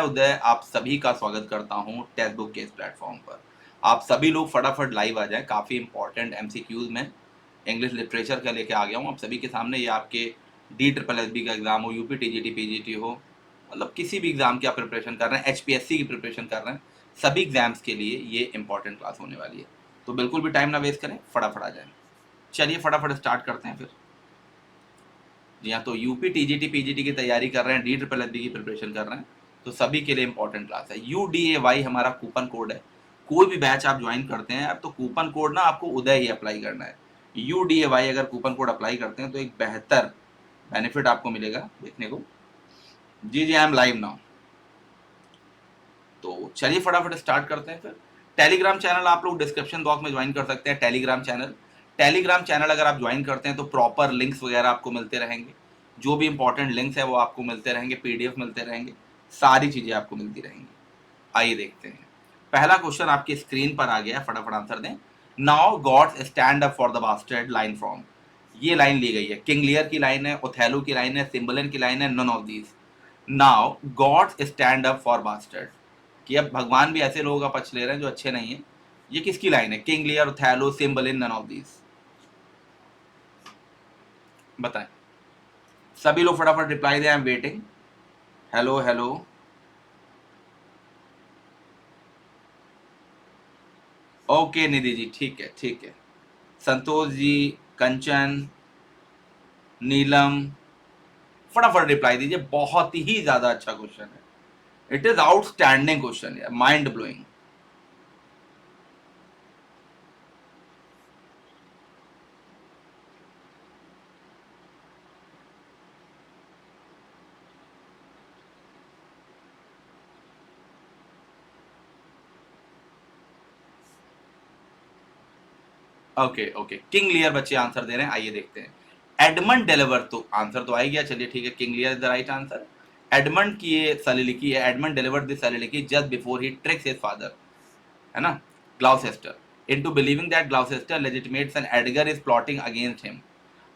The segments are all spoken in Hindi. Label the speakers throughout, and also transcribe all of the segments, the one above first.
Speaker 1: उदय आप सभी का स्वागत करता हूं टेक्स्ट बुक के इस प्लेटफॉर्म पर। आप सभी लोग फटाफट लाइव आ जाएं, काफ़ी इंपॉर्टेंट एमसीक्यूज में इंग्लिश लिटरेचर का लेके आ गया हूं आप सभी के सामने। ये आपके DSSB का एग्जाम हो, यूपी टीजीटी पीजीटी हो, मतलब किसी भी एग्जाम की आप प्रिपरेशन कर रहे हैं, HPSC की प्रिपरेशन कर रहे हैं, सभी एग्जाम्स के लिए ये इंपॉर्टेंट क्लास होने वाली है। तो बिल्कुल भी टाइम ना वेस्ट करें, फटाफट आ जाएं। चलिए फटाफट स्टार्ट करते हैं फिर। जी हाँ, तो यूपी टीजीटी पीजीटी की तैयारी कर रहे हैं, DSSB की प्रिपरेशन कर रहे हैं, तो सभी के लिए इंपॉर्टेंट क्लास है। UDAY हमारा कूपन कोड है। कोई भी बैच आप ज्वाइन करते हैं अब तो कूपन कोड ना आपको उदय ही अप्लाई करना है। UDAY अगर कूपन कोड अप्लाई करते हैं तो एक बेहतर बेनिफिट आपको मिलेगा देखने को। जी जी, आई एम लाइव नाउ। तो चलिए फटाफट स्टार्ट करते हैं फिर। टेलीग्राम चैनल आप लोग डिस्क्रिप्शन बॉक्स में ज्वाइन कर सकते हैं। टेलीग्राम चैनल अगर आप ज्वाइन करते हैं तो प्रॉपर लिंक्स वगैरह आपको मिलते रहेंगे। जो भी इंपॉर्टेंट लिंक्स है वो आपको मिलते रहेंगे, PDF मिलते रहेंगे, सारी चीज़ें आपको मिलती रहेंगी। आइए देखते हैं। पहला क्वेश्चन आपकी स्क्रीन पर आ गया है, फटाफट आंसर दें। Now gods stand up for the bastard line from. ये लाइन ली गई है, किंग लियर की लाइन है, ओथेलो की लाइन है, सिम्बलन की लाइन है, none of these. Now gods stand up for bastard, कि अब भगवान भी ऐसे लोगों का पक्ष ले रहे हैं जो अच्छे नहीं है। ये किसकी लाइन है? King Lear, Othello, Cymbeline, none of these. बताएं सभी लोग, फटाफट रिप्लाई दें। I am waiting. Hello hello. Okay Nidhi ji, ठीक है ठीक है। संतोष जी, कंचन, नीलम, फटाफट रिप्लाई दीजिए। बहुत ही ज्यादा अच्छा क्वेश्चन है। इट इज आउटस्टैंडिंग क्वेश्चन है, mind blowing. Okay okay, King Lear बच्चे आंसर दे रहे हैं, आइए देखते हैं। एडमंड डेलिवर, तो आंसर तो आ ही गया। चलिए ठीक है, King Lear is the right answer. Edmund की ये सलिलिकी है, Edmund delivered this soliloquy just before he tricks his father, है ना, Gloucester, into believing that Gloucester legitimates and Edgar is plotting against him.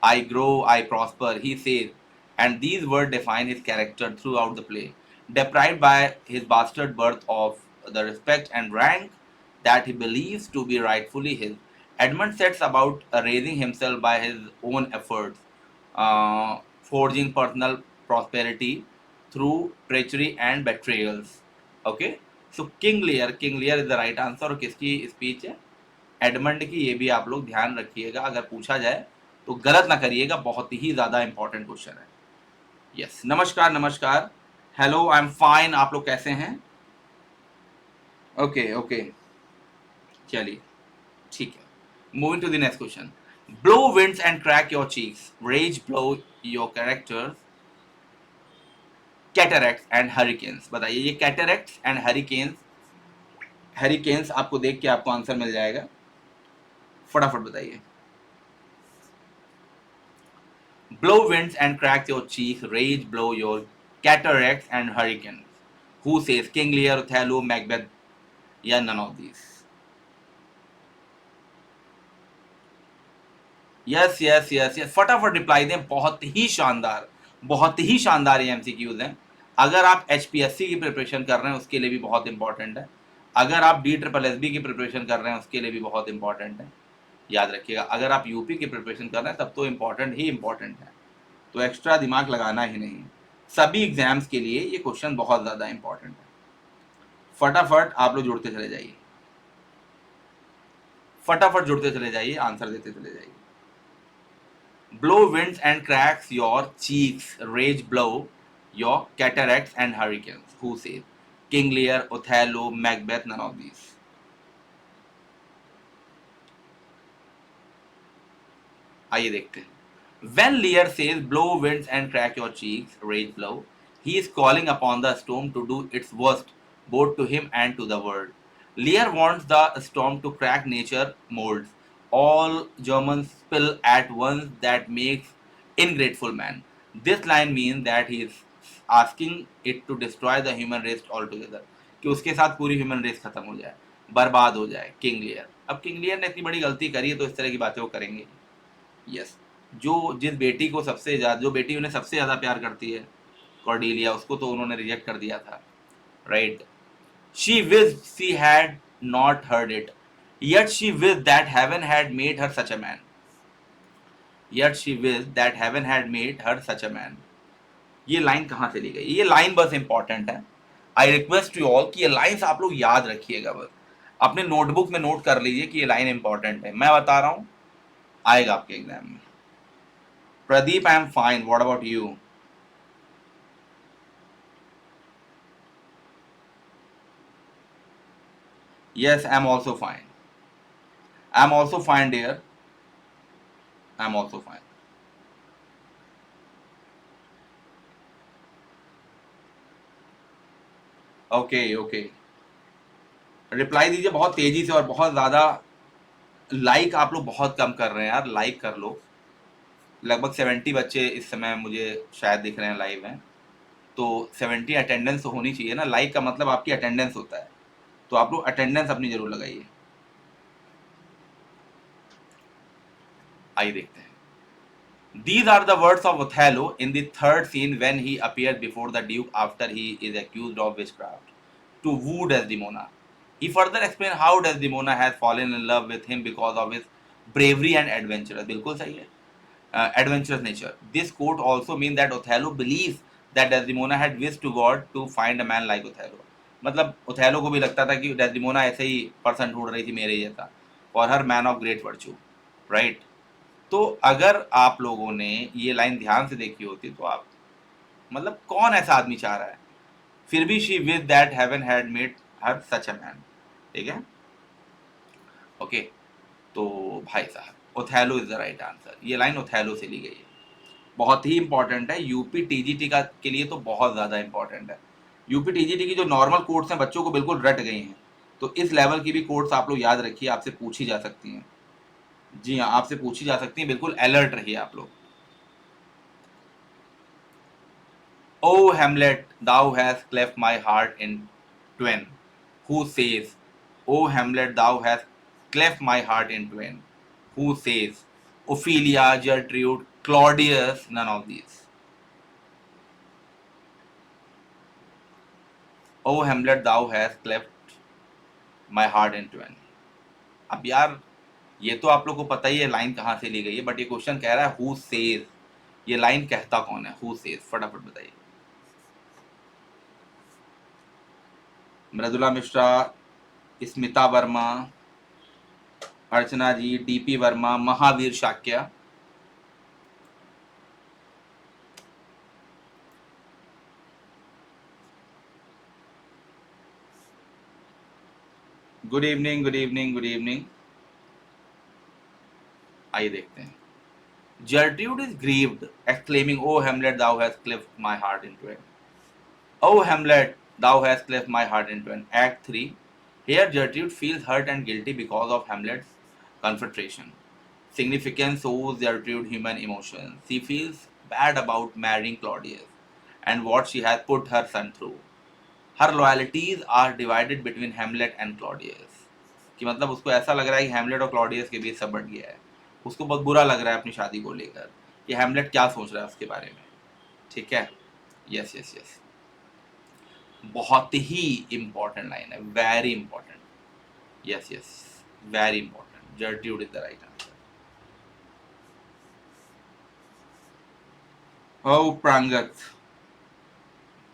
Speaker 1: I grow, I prosper, he says, and these words define his character throughout the play. Deprived by his bastard birth of the respect and rank that he believes to be rightfully his, Edmund sets about raising himself by his own efforts, forging personal prosperity through treachery and betrayals. Okay, so King Lear is the right answer। और किसकी स्पीच है? एडमंड की। ये भी आप लोग ध्यान रखिएगा, अगर पूछा जाए तो गलत ना करिएगा, बहुत ही ज्यादा इंपॉर्टेंट क्वेश्चन है। यस, नमस्कार नमस्कार, हेलो, आई एम फाइन, आप लोग कैसे हैं? ओके ओके, चलिए ठीक है। Moving to the next question. Blow winds and crack your cheeks, rage blow your characters, cataracts and hurricanes. बताइए, ये कैटरैक्ट्स एंड हरिकेन्स, हरिकेन्स आपको देख के आपको आंसर मिल जाएगा, फटाफट बताइए। Blow winds and crack your cheeks, rage blow your cataracts and hurricanes. Who says King Lear, Othello, Macbeth, या none of these? Yes yes yes yes, फटाफट रिप्लाई दें। बहुत ही शानदार ये MCQs हैं। अगर आप HPSC की प्रिपरेशन कर रहे हैं उसके लिए भी बहुत इंपॉर्टेंट है। अगर आप DSSB की प्रिपरेशन कर रहे हैं उसके लिए भी बहुत इंपॉर्टेंट है। याद रखिएगा, अगर आप यूपी की प्रिपरेशन कर रहे हैं तब तो इंपॉर्टेंट ही इंपॉर्टेंट है, तो एक्स्ट्रा दिमाग लगाना ही नहीं। सभी एग्जाम्स के लिए ये क्वेश्चन बहुत ज़्यादा इंपॉर्टेंट है। फटाफट आप लोग जुड़ते चले जाइए, फटाफट जुड़ते चले जाइए, आंसर देते चले जाइए। Blow winds and cracks your cheeks, rage blow your cataracts and hurricanes. Who says King Lear, Othello, Macbeth, none of these? आइए देखते हैं। When Lear says, blow winds and crack your cheeks, rage blow, he is calling upon the storm to do its worst, both to him and to the world. Lear wants the storm to crack nature molds. All Germans spill at once that makes ingrateful man. This line means that he is asking it to destroy the human race altogether. कि उसके साथ पूरी ह्यूमन रेस खत्म हो जाए, बर्बाद हो जाए। किंग लियर, अब किंग लियर ने इतनी बड़ी गलती करी है तो इस तरह की बातें वो करेंगे। यस, जिस बेटी को सबसे ज्यादा, जो बेटी उन्हें सबसे ज्यादा प्यार करती है, कॉर्डेलिया, उसको तो उन्होंने रिजेक्ट कर दिया था। right? She wished she had not heard it, yet she wished that heaven had made her such a man. Yet she wished that heaven had made her such a man. ये लाइन कहाँ से ली गई? ये लाइन बस इंपॉर्टेंट है. आई रिक्वेस्ट यू ऑल कि ये लाइन्स आप लोग याद रखिएगा, बस अपने नोटबुक में नोट कर लीजिए कि ये लाइन इंपॉर्टेंट है. मैं बता रहा हूँ, आएगा आपके एग्जाम में. Pradeep, I am fine, what about you? Yes, I'm also fine. I'm also fine, dear. I'm also fine. Okay okay, reply दीजिए बहुत तेजी से और बहुत ज़्यादा. लाइक आप लोग बहुत कम कर रहे हैं यार, लाइक कर लो. लगभग 70 बच्चे इस समय मुझे शायद दिख रहे हैं लाइव में. तो 70 अटेंडेंस तो होनी चाहिए ना. लाइक का मतलब आपकी अटेंडेंस होता है. तो आप लोग अटेंडेंस अपनी जरूर लगाइए. आइए देखते हैं. These are the words of Othello in the third scene when he appears before the Duke after he is accused of witchcraft to woo Desdemona. He further explains how Desdemona has fallen in love with him because of his bravery and adventurous. बिल्कुल सही है. Adventurous nature. This quote also means that Othello believes that Desdemona had wished to God to find a man like Othello. मतलब ओथेलो को भी लगता था कि डेस्डिमोना ऐसे ही पर्सन ढूंढ रही थी मेरे जैसा, for her man of great virtue, right? तो अगर आप लोगों ने ये लाइन ध्यान से देखी होती तो आप, मतलब कौन ऐसा आदमी चाह रहा है? फिर भी she with that heaven had made her such a man. ठीक है, ओके. तो भाई साहब, Othello is the right answer. ये लाइन ओथेलो से ली गई है. बहुत ही इंपॉर्टेंट है यूपी टीजीटी का के लिए, तो बहुत ज़्यादा इंपॉर्टेंट है. यूपी टीजीटी की जो नॉर्मल कोर्ट्स हैं बच्चों को बिल्कुल रट गई हैं. तो इस लेवल की भी कोर्ट्स आप लोग याद रखिए, आपसे पूछी जा सकती हैं. जी हाँ, आपसे पूछी जा सकती हैं, बिल्कुल अलर्ट रहिए आप लोग. O Hamlet, thou hast cleft my heart in twain. Who says, O Hamlet, thou hast cleft my heart in twain? Who says, Ophelia, Gertrude, Claudius, none of these. O Hamlet, thou hast cleft my heart in twain. अब यार, ये तो आप लोग को पता ही है लाइन कहाँ से ली गई है, बट ये क्वेश्चन कह रहा है हु सेज. ये लाइन कहता कौन है? हु सेज, फटाफट बताइए. Mridula Mishra, Smita Verma, Archana ji, DP Verma, Mahavir Shakya. Good evening, good evening, good evening. आइए देखते हैं. Gertrude is grieved, exclaiming, "O Hamlet, thou hast cleft my heart in twain. O Hamlet, thou hast cleft my heart in twain." Act 3. Here Gertrude feels hurt and guilty because of Hamlet's confrontation. Significance shows Gertrude human emotions. She feels bad about marrying Claudius and what she has put her son through. Her loyalties are divided between Hamlet and Claudius. कि मतलब उसको ऐसा लग रहा है कि हैमलेट और क्लॉडियस के बीच सब बट गया है. उसको बहुत बुरा लग रहा है अपनी शादी को लेकर कि हैमलेट क्या सोच रहा है उसके बारे में. ठीक है. यस यस यस, बहुत ही इंपॉर्टेंट लाइन है, very important. Yes yes, very important. Gertrude is the right answer. ओ प्रांगत.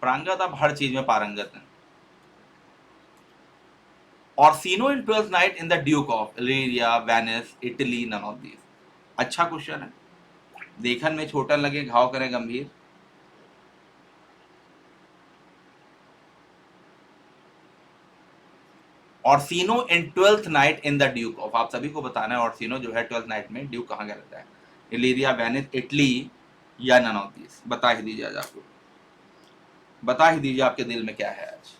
Speaker 1: प्रांगत आप हर चीज में पारंगत हैं. Orsino in 12th night in the Duke of Illyria, Venice, Italy, none of these. अच्छा क्वेश्चन है. देखन में छोटन लगे घाव करें गंभीर. Orsino in 12th night in the Duke of, आप सभी को बताना है ऑर्सिनो जो है 12th नाइट में ड्यूक कहाँ का रहता है. इलीरिया, वेनिस, इटली, या नन ऑफ दिस. बता ही दीजिए आज आपको, बता ही दीजिए आपके दिल में क्या है आज.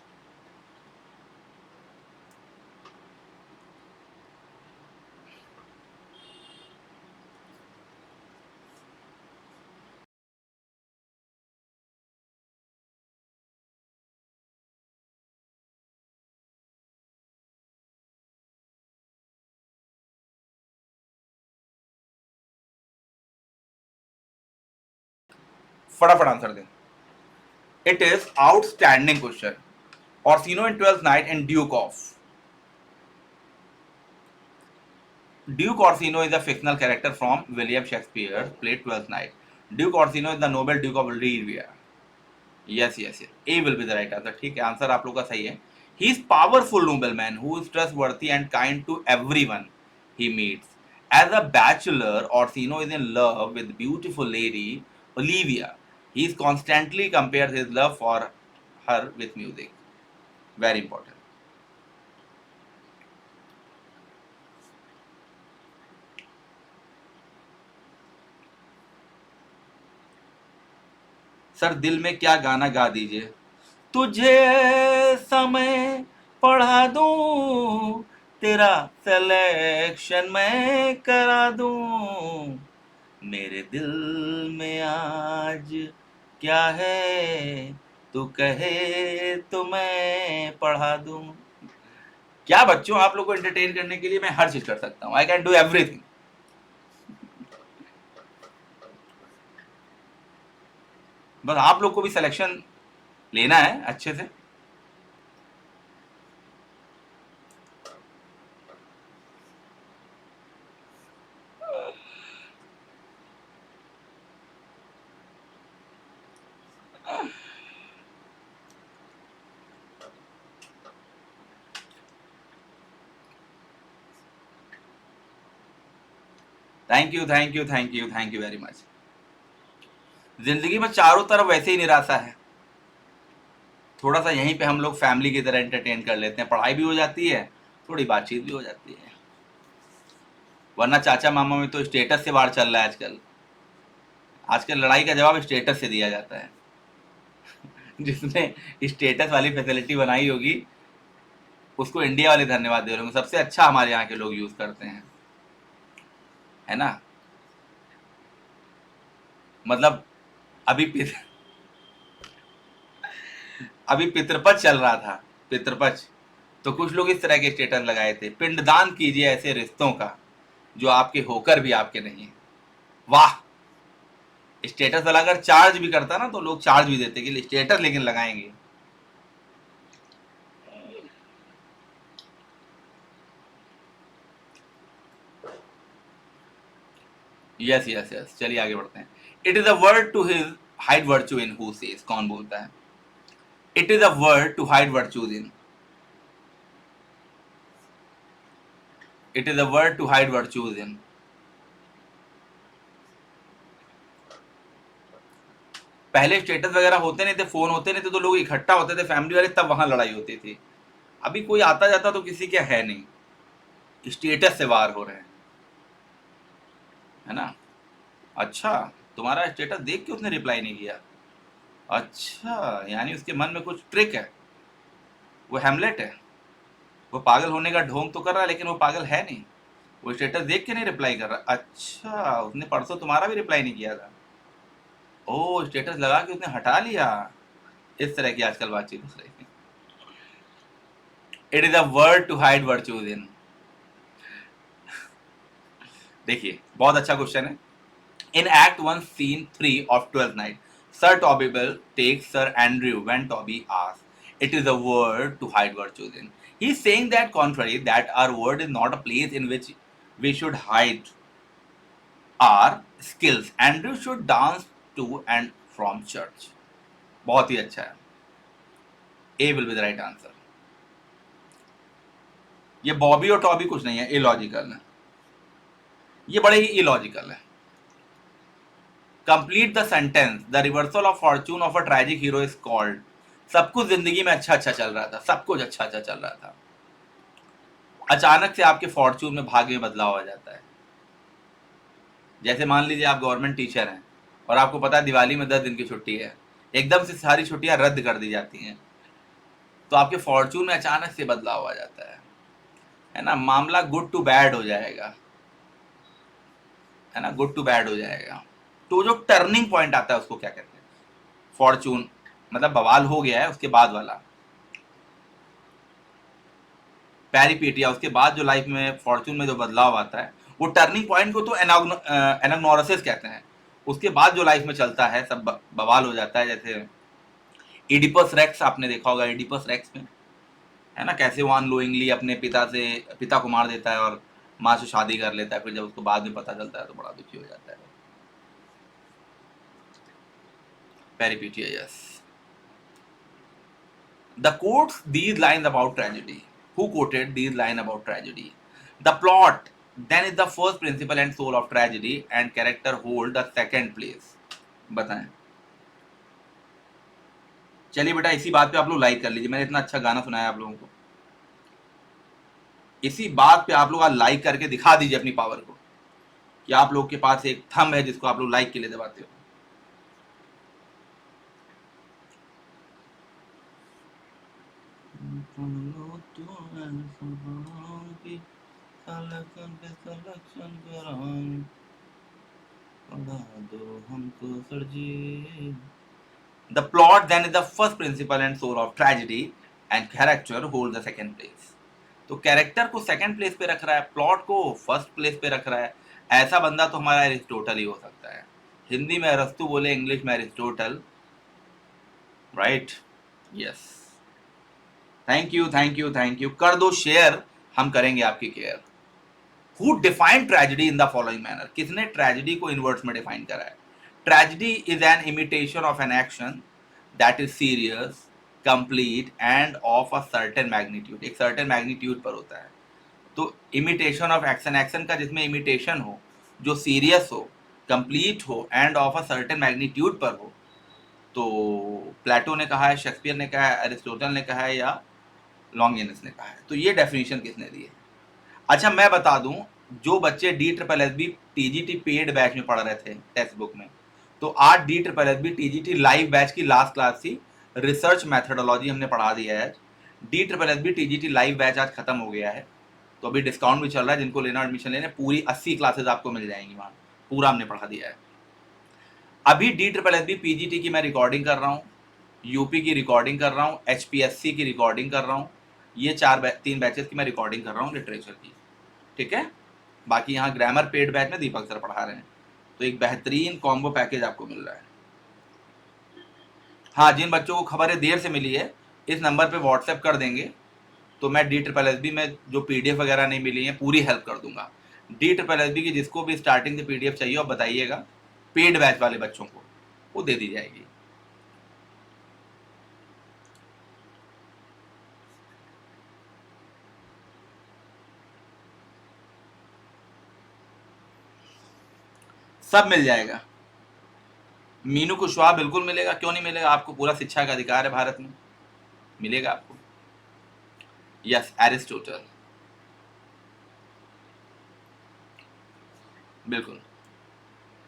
Speaker 1: फटाफट आंसर दें. It is outstanding question. Orsino in Twelfth Night and Duke of. Duke Orsino is a fictional character from William Shakespeare, played Twelfth Night. Duke Orsino is the noble Duke of Rivia. Yes, yes, yes. A will be the right answer. ठीक है, आंसर आप लोग का सही है. He is powerful nobleman who is trustworthy and kind to everyone he meets. As a bachelor, Orsino is in love with beautiful lady Olivia. He is constantly compares his love for her with music. Very important. Sir दिल में क्या गाना गा दीजिए. तुझे समय पढ़ा दूं, तेरा सिलेक्शन मैं करा दूं, मेरे दिल में आज क्या है तू कहे तो मैं पढ़ा दूं. क्या बच्चों, आप लोग को एंटरटेन करने के लिए मैं हर चीज कर सकता हूं. I can do everything. बस आप लोग को भी सिलेक्शन लेना है अच्छे से. Thank you, thank you, thank you, thank you very much. जिंदगी में चारों तरफ वैसे ही निराशा है. थोड़ा सा यहीं पे हम लोग फैमिली की तरह एंटरटेन कर लेते हैं. पढ़ाई भी हो जाती है, थोड़ी बातचीत भी हो जाती है. वरना चाचा मामा में तो स्टेटस से बाहर चल रहा है आजकल. आजकल लड़ाई का जवाब स्टेटस से दिया जाता है. जिसने स्टेटस वाली फैसिलिटी बनाई होगी उसको इंडिया वाले धन्यवाद दे रहे होंगे. सबसे अच्छा हमारे यहाँ के लोग यूज करते हैं, है ना. मतलब अभी अभी पितृपक्ष चल रहा था. पितृपक्ष तो कुछ लोग इस तरह के स्टेटस लगाए थे, पिंडदान कीजिए ऐसे रिश्तों का जो आपके होकर भी आपके नहीं है. वाह. स्टेटस वाला अगर चार्ज भी करता ना तो लोग चार्ज भी देते कि स्टेटस लेकिन लगाएंगे. Yes yes yes. चलिए आगे बढ़ते हैं. It is a world to his hide virtue in who says. कौन बोलता है? It is a world to hide virtues in. It is a world to hide virtues in. पहले स्टेटस वगैरह होते नहीं थे, फोन होते नहीं थे, तो लोग इकट्ठा होते थे फैमिली वाले, तब वहां लड़ाई होती थी. अभी कोई आता जाता तो किसी के है नहीं, स्टेटस से वार हो रहे हैं, है ना. अच्छा, तुम्हारा स्टेटस देख के उसने रिप्लाई नहीं किया. अच्छा, यानी उसके मन में कुछ ट्रिक है. वो हेमलेट है. वो पागल होने का ढोंग तो कर रहा है लेकिन वो पागल है नहीं. वो स्टेटस देख के नहीं रिप्लाई कर रहा. अच्छा, उसने परसों तुम्हारा भी रिप्लाई नहीं किया था. ओ, स्टेटस लगा के उसने हटा लिया. इस तरह की आजकल बातचीत हो रही है. It is a world to hide virtues in. देखिए, बहुत अच्छा क्वेश्चन है. In act 1 scene 3 of 12th night, sir Toby Belch takes sir Andrew when Toby asks it is a world to hide virtues in. He is saying that contrary that our word is not a place in which we should hide our skills. Andrew should dance to and from church. बहुत ही अच्छा है. A will be the right answer. ये बॉबी और टॉबी कुछ नहीं है, इलॉजिकल है. ये बड़े ही इलॉजिकल है. Complete the sentence. The reversal of Fortune of a tragic hero is called. सब कुछ जिंदगी में अच्छा अच्छा चल रहा था, सब कुछ अच्छा अच्छा चल रहा था, अचानक से आपके फॉर्चून में भाग्य में बदलाव आ जाता है. जैसे मान लीजिए आप गवर्नमेंट टीचर हैं और आपको पता है दिवाली में 10 दिन की छुट्टी है, एकदम से सारी छुट्टियां रद्द कर दी जाती हैं, तो आपके फॉर्चून में अचानक से बदलाव आ जाता है ना. मामला गुड टू बैड हो जाएगा, है ना. गुड टू बैड हो जाएगा. तो जो टर्निंग पॉइंट आता है उसको क्या कहते हैं? फॉर्चून मतलब बवाल हो गया है उसके बाद वाला, पैरीपीटिया, उसके बाद जो लाइफ में फॉर्चून में जो बदलाव आता है वो टर्निंग पॉइंट को तो एनाग्नोसिस कहते हैं. उसके बाद जो लाइफ में चलता है सब बवाल हो जाता है. जैसे इडिपस रेक्स आपने देखा होगा, इडिपस रेक्स में है ना, कैसे वो अनलोइंगली अपने पिता को मार देता है और माँ से शादी कर लेता है, फिर जब उसको बाद में पता चलता है तो बड़ा दुखी हो जाता है। Peripeteia, yes. The quotes these lines about tragedy. Who quoted these lines about tragedy? The plot then is the first principle and soul of tragedy, and character hold the second place. बताएं। चलिए बेटा, इसी बात पे आप लोग लाइक कर लीजिए, मैंने इतना अच्छा गाना सुनाया आप लोगों को। इसी बात पे आप लोग आज लाइक करके दिखा दीजिए अपनी पावर को, कि आप लोग के पास एक थंब है जिसको आप लोग लाइक के लिए दबाते हो। The plot then is the first principle and soul of tragedy, and character hold the second place. तो कैरेक्टर को सेकंड प्लेस पे रख रहा है, प्लॉट को फर्स्ट प्लेस पे रख रहा है। ऐसा बंदा तो हमारा एरिस्टोटल ही हो सकता है। हिंदी में अरस्तु बोले, इंग्लिश में Aristotle, right? Yes. Thank you, thank you, thank you. कर दो शेयर, हम करेंगे आपकी care. Who defined tragedy in the following manner? किसने ट्रेजेडी को इनवर्ड्स में डिफाइन करा है? Tragedy is an imitation of an action that is serious, complete end of a certain magnitude. एक सर्टेन मैग्नीट्यूड पर होता है। तो इमिटेशन ऑफ एक्शन, एक्शन का जिसमें इमिटेशन हो, जो सीरियस हो, कंप्लीट हो end of a certain magnitude पर हो। तो प्लेटो ने कहा है, शेक्सपियर ने कहा है, अरिस्टोटल ने कहा है, या लॉन्गिनस ने कहा है। तो ये डेफिनेशन किसने दी है? अच्छा, मैं बता दूं, जो बच्चे DSSB TGT पेड बैच में पढ़ रहे थे टेक्स्ट बुक में, तो आज DSSB TGT लाइव बैच की लास्ट क्लास थी, रिसर्च मैथडोलॉजी हमने पढ़ा दिया है। DSSB TGT लाइव बैच आज खत्म हो गया है, तो अभी डिस्काउंट भी चल रहा है। जिनको लेना एडमिशन लेने, पूरी 80 क्लासेज आपको मिल जाएंगी वहाँ, पूरा हमने पढ़ा दिया है। अभी DSSB PGT की मैं रिकॉर्डिंग कर रहा हूँ, यूपी की रिकॉर्डिंग कर रहा हूँ, HPSC की रिकॉर्डिंग कर रहा हूँ। ये 3 बैचेस की मैं रिकॉर्डिंग कर रहा हूँ लिटरेचर की, ठीक है। बाकी यहाँ ग्रामर पेड बैच में दीपक सर पढ़ा रहे हैं, तो एक बेहतरीन कॉम्बो पैकेज आपको मिल रहा है। हाँ, जिन बच्चों को खबरें देर से मिली है, इस नंबर पे व्हाट्सएप कर देंगे, तो मैं DSSB में जो PDF वगैरह नहीं मिली है, पूरी हेल्प कर दूंगा। DSSB की जिसको भी स्टार्टिंग से PDF चाहिए आप बताइएगा, पेड बैच वाले बच्चों को वो दे दी जाएगी। सब मिल जाएगा। मीनू कुशवाहा बिल्कुल मिलेगा, क्यों नहीं मिलेगा? आपको पूरा शिक्षा का अधिकार है भारत में, मिलेगा आपको। यस, एरिस्टोटल, बिल्कुल।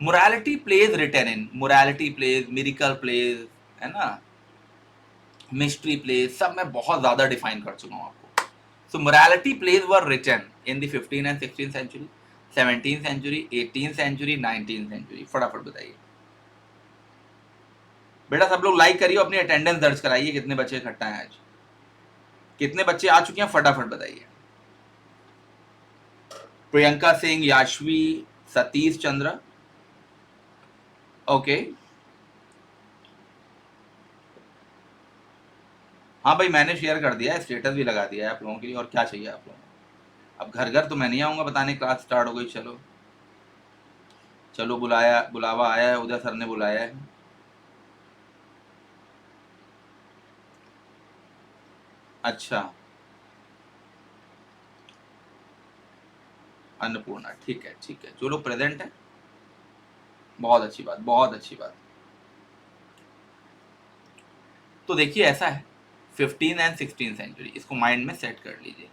Speaker 1: मोरालिटी प्लेज रिटर्न इन, मोरालिटी प्लेज, मिरिकल प्लेज, है ना, मिस्ट्री प्लेज, सब मैं बहुत ज्यादा डिफाइन कर चुका हूं आपको। So morality plays were written in the 15th and 16th century, 17th century, 18th century, 19th century. फटाफट बताइए बेटा, सब लोग लाइक करिए, अपनी अटेंडेंस दर्ज कराइए, कितने बच्चे इकट्ठा हैं आज, कितने बच्चे आ चुके हैं, फटाफट बताइए। प्रियंका सिंह, याशवी, सतीश चंद्र, ओके। हाँ भाई, मैंने शेयर कर दिया है, स्टेटस भी लगा दिया है आप लोगों के लिए, और क्या चाहिए आप लोगों को? अब घर घर तो मैं नहीं आऊंगा बताने, क्लास स्टार्ट हो गई। चलो चलो, बुलावा आया है, उदय सर ने बुलाया है। अच्छा, अन्नपूर्णा, ठीक है, ठीक है, जो लोग प्रेजेंट है, बहुत अच्छी बात, बहुत अच्छी बात। तो देखिए ऐसा है, 15 एंड 16 सेंचुरी, इसको माइंड में सेट कर लीजिए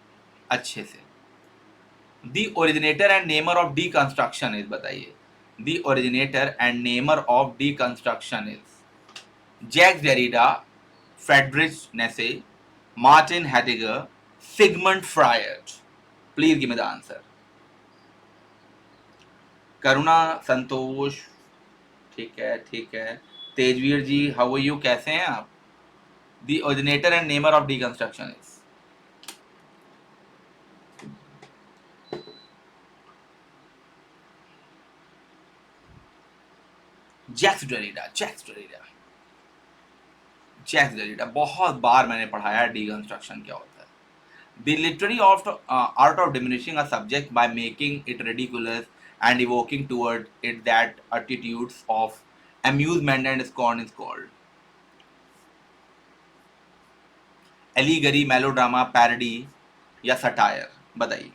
Speaker 1: अच्छे से। The originator and namer of deconstruction is, बताइए, the originator and namer of deconstruction is Jacques Derrida, Friedrich Nietzsche, Martin Heidegger, Sigmund Freud. Please give me the answer. Karuna Santosh, ठीक है, ठीक है। Tejveer ji, how are you, कैसे हैं आप? The originator and namer of deconstruction is, Jacques Derrida, Jacques Derrida. Jacques Derrida, बहुत बार मैंने पढ़ाया डीकंस्ट्रक्शन क्या होता है. The literary art of diminishing a subject by making it ridiculous and evoking toward it that attitudes of amusement and scorn is called. Allegory, melodrama, parody या सटायर, बताइए.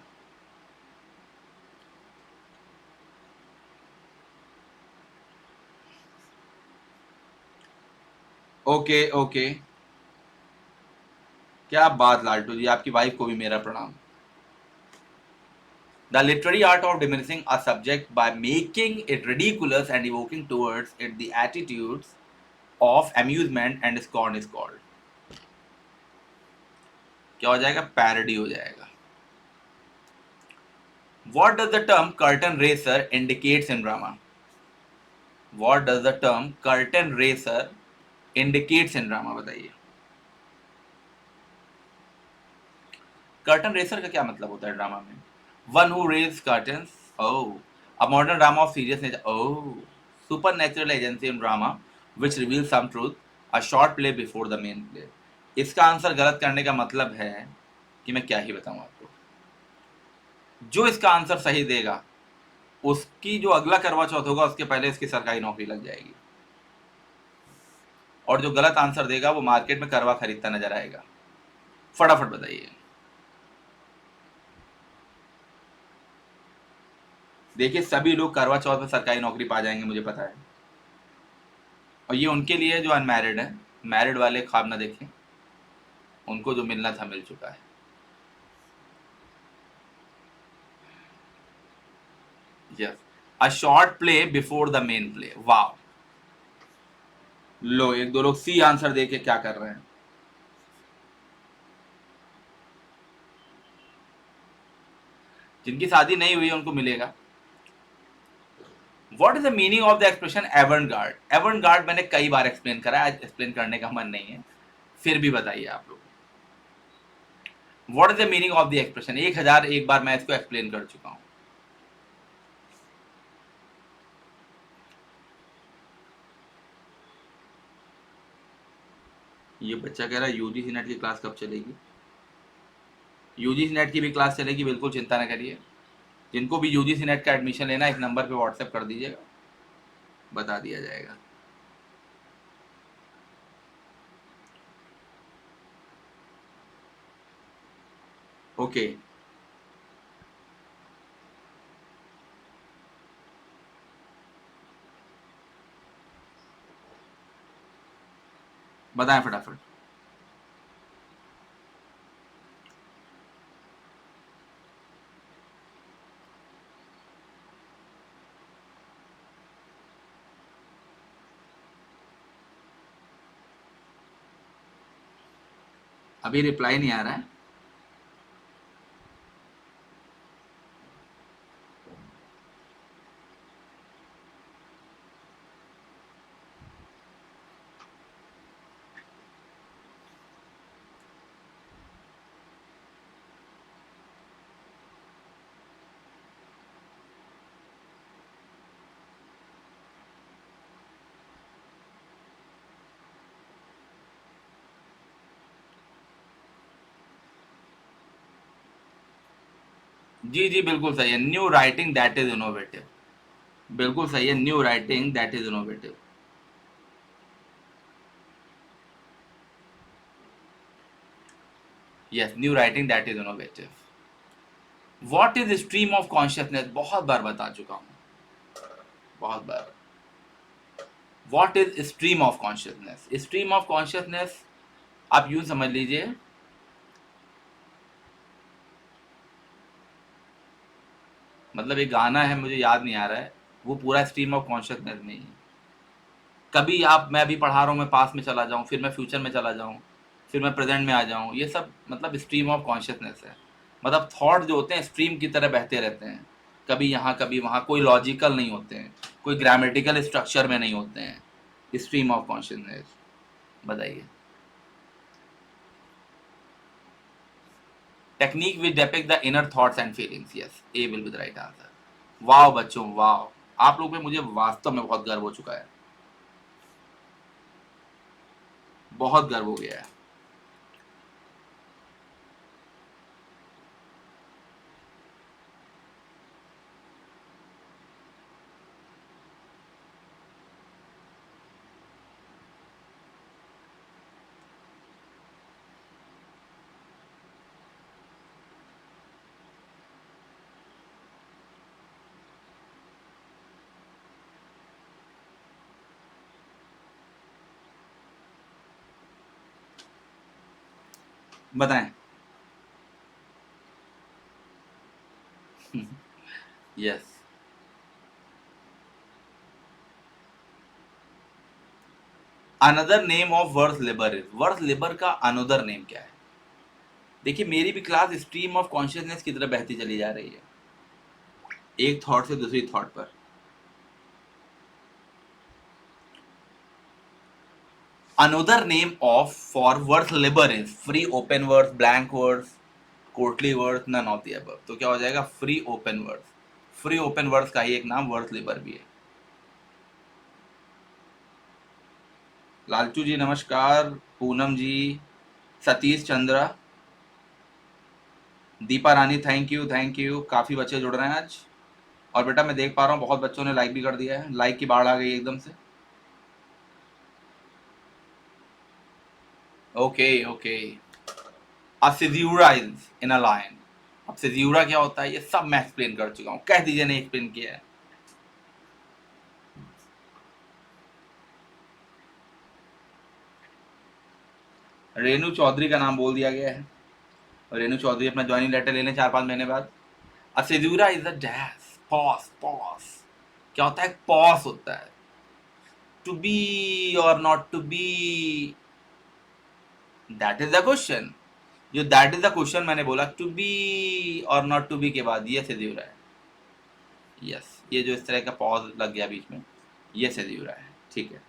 Speaker 1: ओके ओके, क्या बात लालटू जी, आपकी वाइफ को भी मेरा प्रणाम. The literary art of diminishing a subject by making it ridiculous and evoking towards it the attitudes of amusement and scorn is called. क्या हो जाएगा? पैरोडी हो जाएगा. What does the term curtain raiser indicates in drama? What does the term curtain raiser indicates in drama? बताइए. कर्टन रेसर का क्या मतलब होता है ड्रामा में? One who raise curtains. Oh. A modern drama of serious nature. Oh. Super natural agency in drama which reveal some truth. A short play before the main play. इसका आंसर गलत करने का मतलब है कि मैं क्या ही बताऊं आपको. जो इसका आंसर सही देगा उसकी जो अगला करवा चौथ होगा उसके पहले इसकी सरकारी नौकरी लग जाएगी, और जो गलत आंसर देगा वो मार्केट में करवा खरीदता नजर आएगा. फटाफट बताइए. देखिए, सभी लोग करवा चौथ में सरकारी नौकरी पा जाएंगे, मुझे पता है. और ये उनके लिए जो अनमैरिड है. मैरिड वाले ख्वाब ना देखें, उनको जो मिलना था मिल चुका है. Yes. A short play before the main play. वाह. लो, एक दो लोग सी आंसर दे के क्या कर रहे हैं. जिनकी शादी नहीं हुई है उनको मिलेगा. What is the meaning of the expression avant-garde? Avant-garde मैंने कई बार एक्सप्लेन करा है, आज एक्सप्लेन करने का मन नहीं है, फिर भी बताइए आप लोग. What is the meaning of the expression? 1001 बार मैं इसको एक्सप्लेन कर चुका हूं. ये बच्चा कह रहा है यूजीसी नेट की क्लास कब चलेगी? यूजीसी नेट की भी क्लास चलेगी, बिल्कुल चिंता न करिए. जिनको भी यूजीसी नेट का एडमिशन लेना है इस नंबर पे व्हाट्सएप कर दीजिएगा, बता दिया जाएगा. ओके. बताएं फटाफट. अभी रिप्लाई नहीं आ रहा है. जी जी, बिल्कुल सही है. New writing that is innovative. बिल्कुल सही है, new writing that is innovative. Yes, new writing that is innovative. What is stream of consciousness? बहुत बार बता चुका हूं, बहुत बार. What is stream of consciousness? Stream of consciousness आप यूं समझ लीजिए, मतलब एक गाना है, मुझे याद नहीं आ रहा है, वो पूरा स्ट्रीम ऑफ कॉन्शियसनेस नहीं है. कभी आप, मैं अभी पढ़ा रहा हूँ, मैं पास में चला जाऊँ, फिर मैं फ्यूचर में चला जाऊँ, फिर मैं प्रेजेंट में आ जाऊँ, ये सब मतलब स्ट्रीम ऑफ कॉन्शियसनेस है. मतलब थॉट जो होते हैं स्ट्रीम की तरह बहते रहते हैं, कभी यहाँ कभी वहाँ, कोई लॉजिकल नहीं होते हैं, कोई ग्रामेटिकल स्ट्रक्चर में नहीं होते हैं. Stream of consciousness. बताइए. Technique which depict the inner thoughts and feelings. Yes, A will be the right answer. वाह बच्चों, वाह. आप लोग पे मुझे वास्तव में बहुत गर्व हो चुका है. बहुत गर्व हो गया है। बताएं। Yes. Another name of worth लिबर इज, वर्थ लिबर का अनदर नेम क्या है? देखिए मेरी भी क्लास स्ट्रीम ऑफ कॉन्शियसनेस की तरफ बहती चली जा रही है, एक थॉट से दूसरी थॉट पर। Another name of fourth wall लिबर is free open wall, blank wall, courtly wall, none of the above. तो क्या हो जाएगा? Free open wall. Free open wall का ही एक नाम वर्थ लिबर भी है। लालचू जी नमस्कार, पूनम जी, सतीश चंद्रा, दीपा रानी थैंक यू थैंक यू। काफी बच्चे जुड़ रहे हैं आज। और बेटा मैं देख पा रहा हूँ बहुत बच्चों ने लाइक भी कर दिया है, लाइक की बाढ़ आ गई एकदम से। Okay okay. A caesura is in a lion। अब सेज्यूरा क्या होता है ये सब मैं एक्सप्लेन कर चुका हूँ, कह दीजिए नहीं एक्सप्लेन किया है। रेनू चौधरी का नाम बोल दिया गया है। रेनू चौधरी अपना ज्वाइनिंग लेटर ले लें 4-5 महीने बाद। A caesura is a dash, pause, pause। क्या होता है? पॉज होता है। To be or not to be, that is the question. जो दैट इज द क्वेश्चन मैंने बोला to be or not to be के बाद ये सेज्यूरा है। यस, ये जो इस तरह का पॉज लग गया बीच में, ये सेज्यूरा है। ठीक है,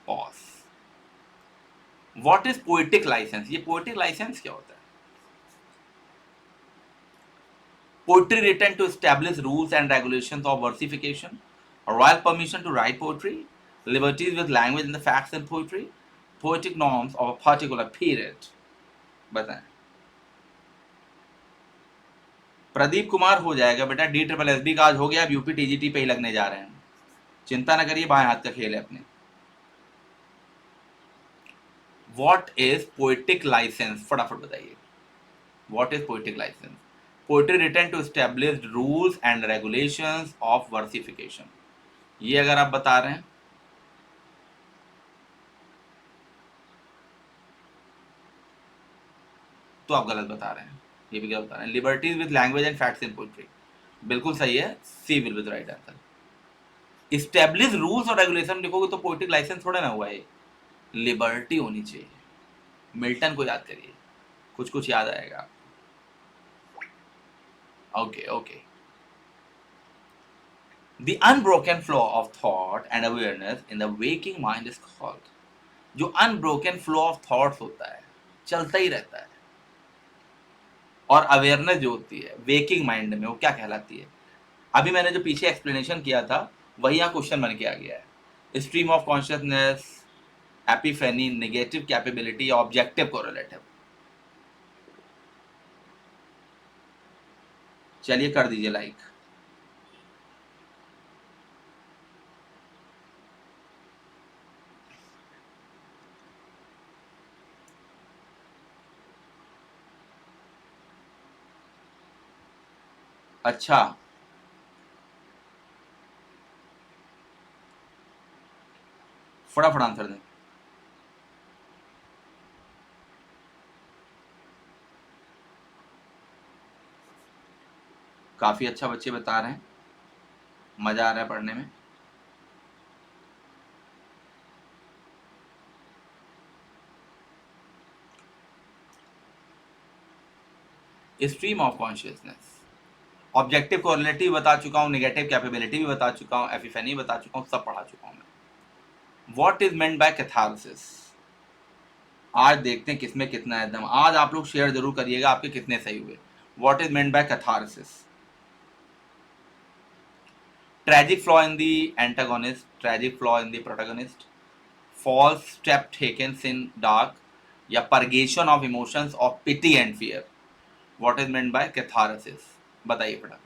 Speaker 1: pause. What is poetic licence? ये पोएटिक लाइसेंस क्या होता है? Poetry written to establish rules and regulations of versification, royal permission to write poetry, liberties with language in the facts and poetry, poetic norms of a particular period. बताएं। प्रदीप कुमार हो जाएगा बेटा, डी ट्रिपल एस बी का आज हो गया, अब यूपी टीजीटी पे ही लगने जा रहे हैं। चिंता ना करिए, बाएं हाथ का खेल है अपने। What is poetic licence? फटाफट बताइए। What is poetic licence? Poetry written to established rules and regulations of versification. ये अगर आप बता रहे हैं तो आप गलत बता रहे हैं, ये भी गलत बता रहे हैं। Liberties with language and facts in poetry, बिल्कुल सही है, C will be the right answer. Establish rules और रेगुलेशन लिखोगे तो पोएटिक लाइसेंस थोड़ा ना हुआ है, लिबर्टी होनी चाहिए। मिल्टन को याद करिए, कुछ कुछ याद आएगा। Okay okay. The unbroken flow of thought and awareness in the waking mind is called। जो unbroken flow of thoughts होता है, चलता ही रहता है, और अवेयरनेस जो होती है वेकिंग माइंड में, वो क्या कहलाती है? अभी मैंने जो पीछे एक्सप्लेनेशन किया था वही यहाँ क्वेश्चन बन के आ गया है। Stream of consciousness, epiphany, negative capability, objective correlative. चलिए कर दीजिए लाइक। अच्छा, फटाफट आंसर दें। काफी अच्छा बच्चे बता रहे हैं, मजा आ रहा है पढ़ने में। Stream of consciousness, objective correlative बता चुका हूँ, नेगेटिव कैपेबिलिटी भी बता चुका हूँ, एपिफेनी बता चुका हूँ, सब पढ़ा चुका हूँ मैं। What is meant by catharsis? आज देखते हैं किसमें कितना है दम। आज आप लोग शेयर जरूर करिएगा आपके कितने सही हुए। What is meant by catharsis? Tragic flaw in the antagonist, tragic flaw in the protagonist, false step taken in dark या purgation of emotions of pity and fear. What is meant by catharsis? बताइए फटाफट.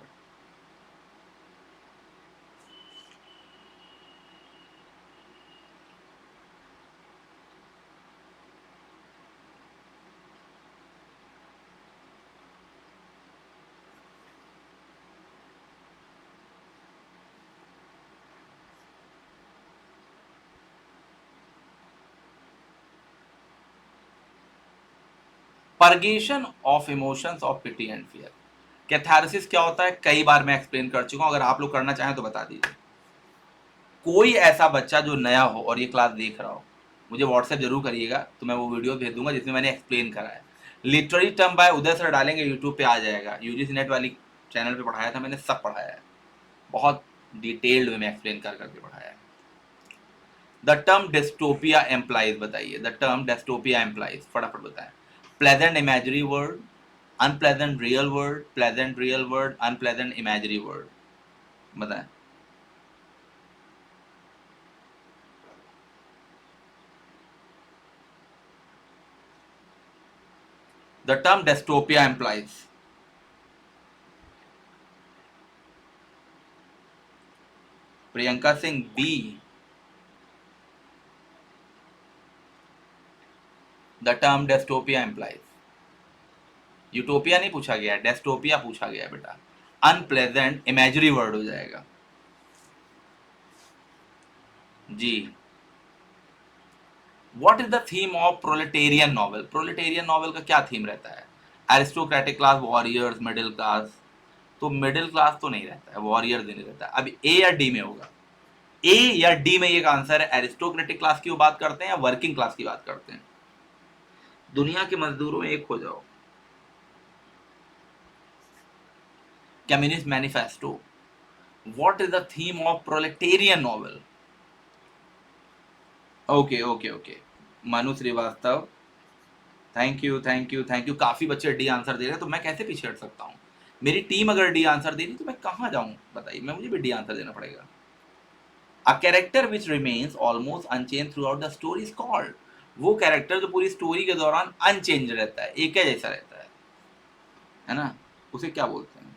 Speaker 1: Purgation of emotions of pity and fear. Catharsis क्या होता है कई बार मैं एक्सप्लेन कर चुका हूं, अगर आप लोग करना चाहें तो बता दीजिए. कोई ऐसा बच्चा जो नया हो और ये क्लास देख रहा हो, मुझे व्हाट्सएप जरूर करिएगा, तो मैं वो वीडियो भेज दूंगा जिसमें मैंने एक्सप्लेन करा है. Literary term by Uday sir डालेंगे यूट्यूब पे आ जाएगा. यूजीसी नेट वाली चैनल पे पढ़ाया था मैंने, सब पढ़ाया है, बहुत डिटेल्ड में एक्सप्लेन कर करके पढ़ाया है. द टर्म डिस्टोपिया एम्प्लाइज, बताइए द टर्म डिस्टोपिया एम्प्लाइज, फटाफट बताएं. Pleasant imagery world, unpleasant real world, pleasant real world, unpleasant imagery world, बताएं. The term dystopia employs. Priyanka Singh B. The term dystopia employs. Utopia नहीं पूछा गया, डेस्टोपिया पूछा गया बेटा. अनप्लेजेंट इमेजरी वर्ड हो जाएगा जी. What is the theme of proletarian novel? Proletarian novel का क्या थीम रहता है? Aristocratic class, warriors, middle class. तो मिडिल क्लास तो नहीं रहता है, वॉरियर्स नहीं रहता है. अब ए या डी में होगा, ए या डी में. ये का आंसर है एरिस्टोक्रेटिक क्लास की बात करते हैं या वर्किंग क्लास की बात करते हैं? दुनिया के मजदूरों एक हो जाओ. Communist manifesto. What is the theme of proletarian novel? Okay okay okay. Manu Shrivastava, thank you thank you thank you. काफी बच्चे डी आंसर दे रहे हैं, तो मैं कैसे पीछे हट सकता हूँ? मेरी टीम अगर डी आंसर दे रही तो मैं कहाँ जाऊँ बताइए, मैं मुझे भी डी आंसर देना पड़ेगा. A character which remains almost unchanged throughout the story is called. वो कैरेक्टर जो पूरी स्टोरी के दौरान अनचेंज रहता है, एक जैसा रहता है ना, उसे क्या बोलते हैं?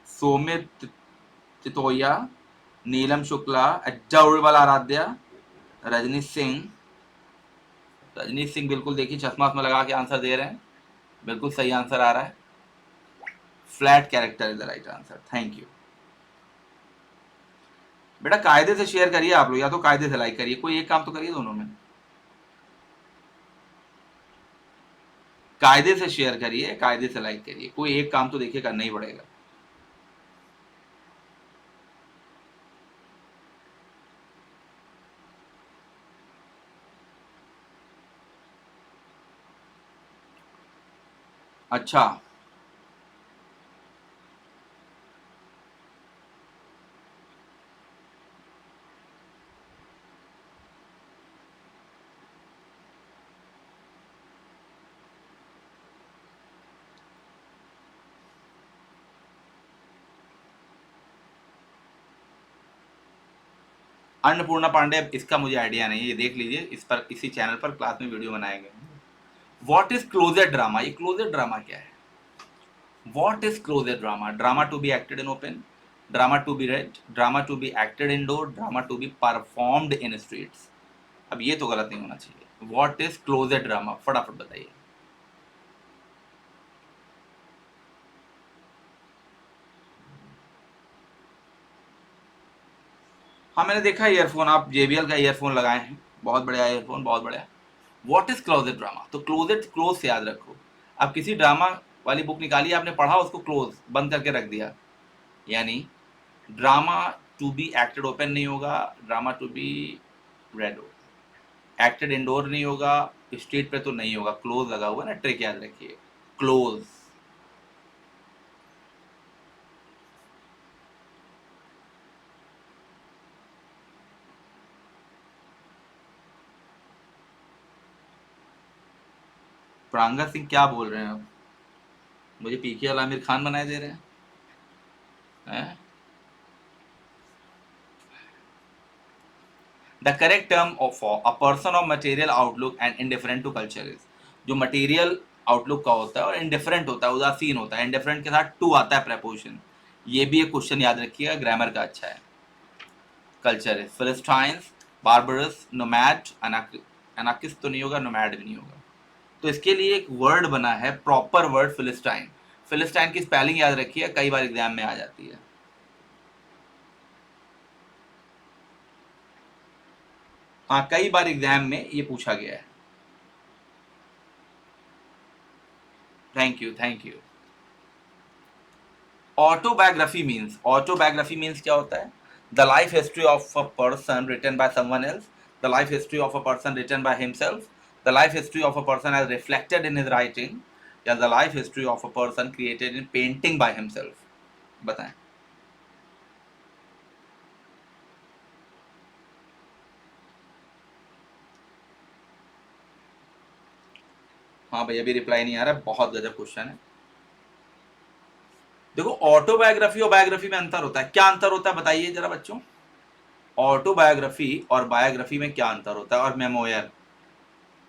Speaker 1: सौमित्र चितोया, नीलम शुक्ला, अज्जा उर्वल आराध्या, रजनी सिंह. रजनी सिंह बिल्कुल, देखिए चश्मा में लगा के आंसर दे रहे हैं, बिल्कुल सही आंसर आ रहा है. Flat character is the right answer. Thank you बेटा. कायदे से शेयर करिए आप लोग, या तो कायदे से लाइक करिए, कोई एक काम तो करिए दोनों में. कायदे से शेयर करिए, कायदे से लाइक करिए, कोई एक काम तो देखिए करना ही पड़ेगा. अच्छा, अन्नपूर्णा पांडे, इसका मुझे आइडिया नहीं है, ये देख लीजिए, इस पर इसी चैनल पर क्लास में वीडियो बनाए गए. What is closet drama? ये क्लोजेट ड्रामा क्या है? What is closet drama? Drama to be acted in open, drama to be read, drama to be acted indoor, drama to be performed in streets. अब ये तो गलत नहीं होना चाहिए. व्हाट इज क्लोजेट ड्रामा, फटाफट बताइए. हाँ मैंने देखा ईयरफोन, आप JBL का ईयरफोन लगाए हैं, बहुत बढ़िया ईयरफोन, बहुत बढ़िया. What is closet drama? तो क्लोजेट क्लोज से याद रखो. अब किसी ड्रामा वाली बुक निकाली, आपने पढ़ा, उसको क्लोज बंद करके रख दिया, यानी drama to be acted open नहीं होगा, ड्रामा टू बी रेड होगा, एक्टेड इंडोर नहीं होगा, स्ट्रीट पे तो नहीं होगा, क्लोज लगा हुआ ना, ट्रिक याद रखिए, क्लोज. प्रांगा सिंह क्या बोल रहे हैं आप? मुझे पीके वाला आमिर खान बनाए दे रहे हैं? The correct term of a person of material outlook and indifferent to culture is, जो मटेरियल आउटलुक का होता है और इनडिफरेंट होता है, उदासीन होता है, इनडिफरेंट के साथ टू आता है प्रेपोजिशन। ये भी एक क्वेश्चन याद रखिएगा, ग्रामर का अच्छा है। कल्चर इज फिलिस्टाइंस, बार्बरस, नोमैड, अनाकिस तो नहीं होगा, नोमैड भी नहीं होगा। तो इसके लिए एक वर्ड बना है, प्रॉपर वर्ड फिलिस्टाइन। फिलिस्टाइन की स्पेलिंग याद रखिए, कई बार एग्जाम में आ जाती है। हाँ, कई बार एग्जाम में ये पूछा गया है। Thank you, thank you. Autobiography means क्या होता है? The life history of a person written by someone else, the life history of a person written by himself, the life history of a person as reflected in his writing, या the life history of a person created in painting by himself. बताएं। हाँ भैया, अभी रिप्लाई नहीं आ रहा, बहुत गजब क्वेश्चन है। देखो, ऑटोबायोग्राफी और बायोग्राफी में अंतर होता है। क्या अंतर होता है बताइए जरा बच्चों। ऑटोबायोग्राफी और बायोग्राफी में क्या अंतर होता है? और मेमोयर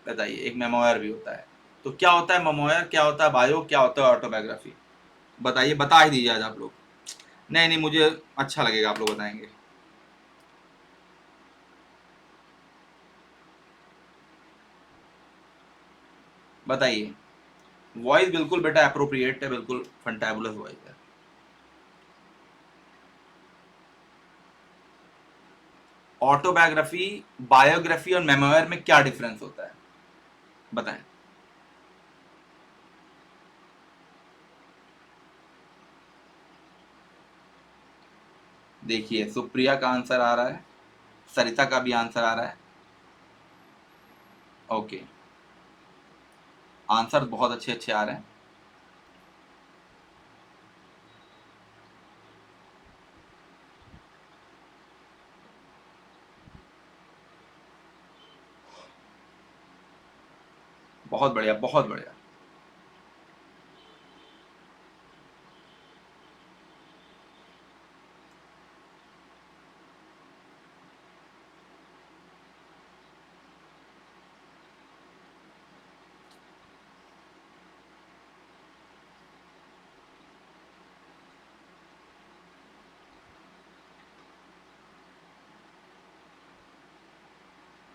Speaker 1: बताइए, एक मेमोयर भी होता है। तो क्या होता है मेमोयर, क्या होता है बायो, क्या होता है ऑटोबायोग्राफी? बताइए, बता ही दीजिए आज आप लोग। नहीं नहीं, मुझे अच्छा लगेगा आप लोग बताएंगे। बताइए। वॉइस बिल्कुल बेटा अप्रोप्रिएट है, बिल्कुल फंटेबुलस वॉइस है। ऑटोबायोग्राफी, बायोग्राफी और मेमोयर में क्या डिफरेंस होता है बताएं। देखिए, सुप्रिया का आंसर आ रहा है, सरिता का भी आंसर आ रहा है। ओके, आंसर बहुत अच्छे अच्छे आ रहे हैं। बहुत बढ़िया, बहुत बढ़िया।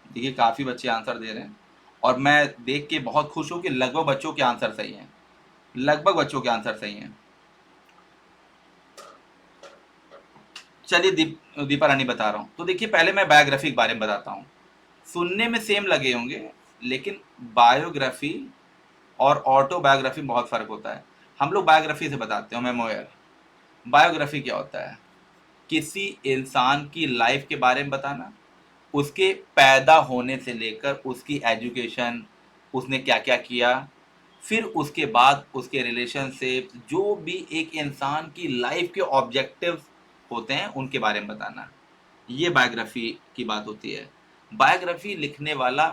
Speaker 1: देखिए, काफी बच्चे आंसर दे रहे हैं और मैं देख के बहुत खुश हूं कि लगभग बच्चों के आंसर सही हैं। लगभग बच्चों के आंसर सही हैं। चलिए, दीपा रानी बता रहा हूँ। तो देखिए, पहले मैं बायोग्राफी के बारे में बताता हूँ। सुनने में सेम लगे होंगे, लेकिन बायोग्राफी और ऑटोबायोग्राफी में बहुत फर्क होता है। हम लोग बायोग्राफी से बताते हैं, मेमोयर। बायोग्राफी क्या होता है? किसी इंसान की लाइफ के बारे में बताना, उसके पैदा होने से लेकर उसकी एजुकेशन, उसने क्या क्या किया, फिर उसके बाद उसके रिलेशनशिप, जो भी एक इंसान की लाइफ के ऑब्जेक्टिव्स होते हैं उनके बारे में बताना। ये बायोग्राफी की बात होती है। बायोग्राफी लिखने वाला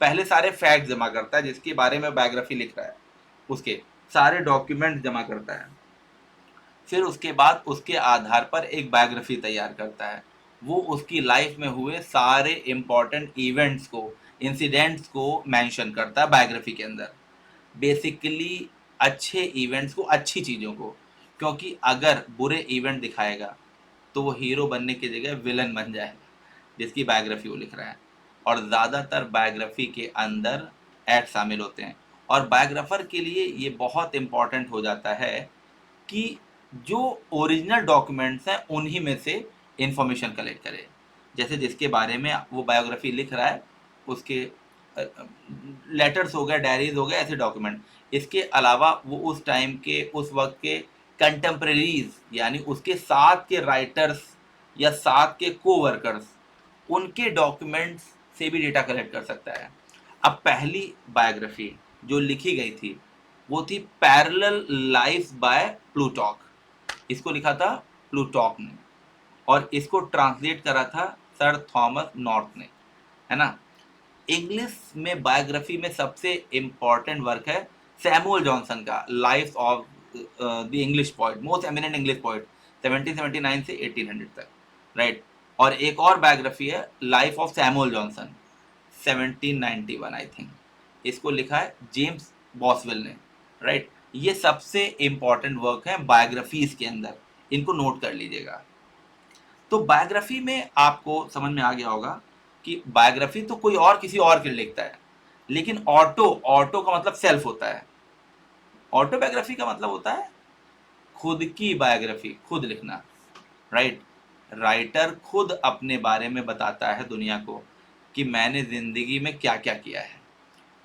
Speaker 1: पहले सारे फैक्ट जमा करता है, जिसके बारे में बायोग्राफी लिख रहा है उसके सारे डॉक्यूमेंट जमा करता है। फिर उसके बाद उसके आधार पर एक बायोग्राफी तैयार करता है। वो उसकी लाइफ में हुए सारे इंपॉर्टेंट इवेंट्स को, इंसिडेंट्स को मेंशन करता है बायोग्राफी के अंदर। बेसिकली अच्छे इवेंट्स को, अच्छी चीज़ों को। क्योंकि अगर बुरे इवेंट दिखाएगा तो वो हीरो बनने की जगह विलन बन जाएगा, जिसकी बायोग्राफी वो लिख रहा है। और ज़्यादातर बायोग्राफी के अंदर एड शामिल होते हैं। और बायोग्राफर के लिए ये बहुत इम्पॉर्टेंट हो जाता है कि जो ओरिजिनल डॉक्यूमेंट्स हैं उन्हीं में से इंफॉर्मेशन कलेक्ट करे। जैसे जिसके बारे में वो बायोग्राफी लिख रहा है, उसके लेटर्स हो गए, डायरीज हो गए, ऐसे डॉक्यूमेंट। इसके अलावा वो उस टाइम के, उस वक्त के कंटेम्प्रेरीज, यानी उसके साथ के राइटर्स या साथ के को वर्कर्स, उनके डॉक्यूमेंट्स से भी डेटा कलेक्ट कर सकता है। अब पहली बायोग्राफी जो लिखी गई थी वो थी पैरेलल लाइफ बाय प्लूटॉक। इसको लिखा था प्लूटॉक ने, और इसको ट्रांसलेट करा था सर थॉमस नॉर्थ ने, है ना। इंग्लिश में बायोग्राफी में सबसे इम्पॉर्टेंट वर्क है सैमुअल जॉनसन का, life of the English poet, most eminent English poet, 1779 से 1800 तक, राइट। और एक और बायोग्राफी है life of Samuel Johnson 1791 I think, इसको लिखा है जेम्स बॉसवेल ने, राइट। ये सबसे इंपॉर्टेंट वर्क है बायोग्राफीज के अंदर, इनको नोट कर लीजिएगा। तो बायोग्राफी में आपको समझ में आ गया होगा कि बायोग्राफी तो कोई और किसी और के लिखता है, लेकिन ऑटो, ऑटो का मतलब सेल्फ होता है, ऑटोबायोग्राफी का मतलब होता है खुद की बायोग्राफी, खुद लिखना, राइट। राइटर खुद अपने बारे में बताता है दुनिया को कि मैंने जिंदगी में क्या क्या किया है,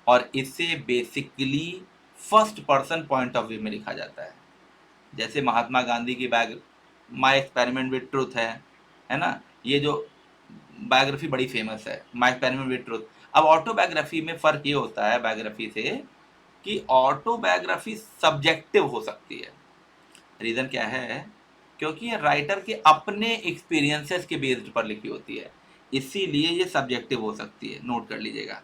Speaker 1: और इसे basically first person point of view में लिखा जाता है। जैसे महात्मा गांधी की माई एक्सपेरिमेंट विद ट्रूथ है ना, ये जो बायोग्राफी बड़ी फेमस है, माई एक्सपेरिमेंट विद ट्रूथ। अब ऑटोबायोग्राफी में फ़र्क ये होता है बायोग्राफी से कि ऑटोबायोग्राफी सब्जेक्टिव हो सकती है। रीज़न क्या है? क्योंकि ये राइटर के अपने एक्सपीरियंसेस के बेस्ड पर लिखी होती है, इसीलिए ये सब्जेक्टिव हो सकती है, नोट कर लीजिएगा।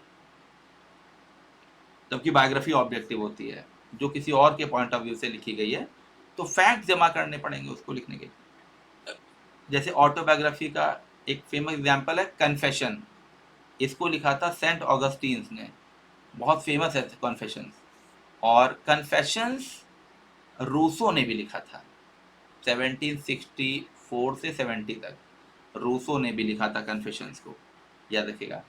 Speaker 1: जबकि बायोग्राफी ऑब्जेक्टिव होती है, जो किसी और के पॉइंट ऑफ व्यू से लिखी गई है, तो फैक्ट जमा करने पड़ेंगे उसको लिखने के। जैसे ऑटोबायोग्राफी का एक फेमस एग्जाम्पल है कन्फेशन, इसको लिखा था सेंट ऑगस्टीन्स ने, बहुत फेमस है कन्फेशंस। और कन्फेशंस रूसो ने भी लिखा था 1764 से 70 तक, रूसो ने भी लिखा था कन्फेशंस को, याद रखिएगा।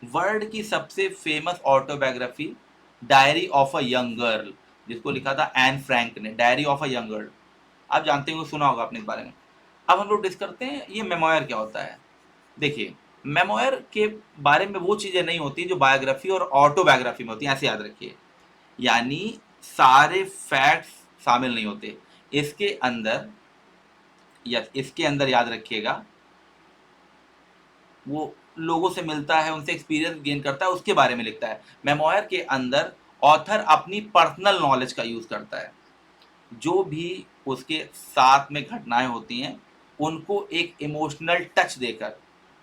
Speaker 1: वर्ल्ड की सबसे famous autobiography diary of a young girl, जिसको लिखा था एन फ्रैंक ने, diary of a young girl, आप जानते हो, सुना होगा आपने इस बारे में। अब हम लोग डिस्कस करते हैं ये मेमोयर क्या होता है। देखिए, मेमोयर के बारे में वो चीज़ें नहीं होती जो बायोग्राफी और ऑटोबायोग्राफी में होती हैं, ऐसे याद रखिए। यानी सारे फैक्ट्स शामिल नहीं होते इसके अंदर, या इसके अंदर याद रखिएगा, वो लोगों से मिलता है, उनसे एक्सपीरियंस गेन करता है, उसके बारे में लिखता है। मेमोयर के अंदर ऑथर अपनी पर्सनल नॉलेज का यूज़ करता है, जो भी उसके साथ में घटनाएं होती हैं उनको एक इमोशनल टच देकर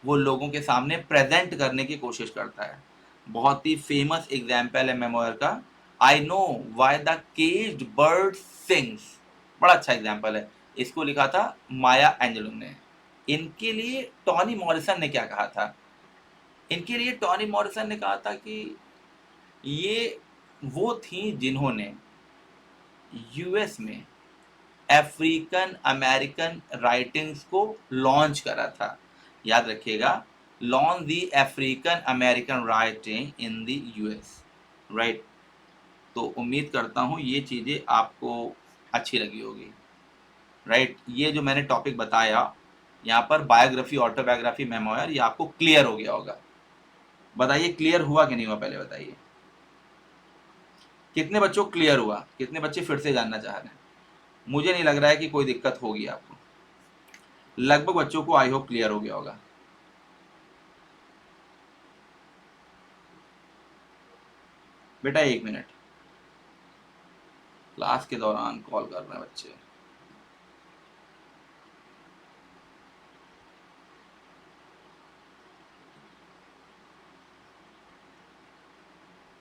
Speaker 1: वो लोगों के सामने प्रेजेंट करने की कोशिश करता है। बहुत ही फेमस एग्जाम्पल है मेमोयर का, I know why the caged bird sings, बड़ा अच्छा एग्जाम्पल है। इसको लिखा था माया एंजेलो ने। इनके लिए टॉनी मॉरिसन ने क्या कहा था? इनके लिए टॉनी मॉरिसन ने कहा था कि ये वो थी जिन्होंने यूएस में अफ्रीकन अमेरिकन राइटिंग्स को लॉन्च करा था। याद रखिएगा, launch the African American writing in the US, right. तो उम्मीद करता हूँ ये चीज़ें आपको अच्छी लगी होगी, राइट। ये जो मैंने टॉपिक बताया यहाँ पर, बायोग्राफी, ऑटोबायोग्राफी, मेमोयर, ये आपको क्लियर हो गया होगा। बताइए क्लियर हुआ कि नहीं हुआ, पहले बताइए। कितने बच्चों को क्लियर हुआ, कितने बच्चे फिर से जानना चाह रहे हैं? मुझे नहीं लग रहा है कि कोई दिक्कत होगी आपको, लगभग बच्चों को आई होप क्लियर हो गया होगा। बेटा 1 मिनट, क्लास के दौरान कॉल कर रहे हैं बच्चे।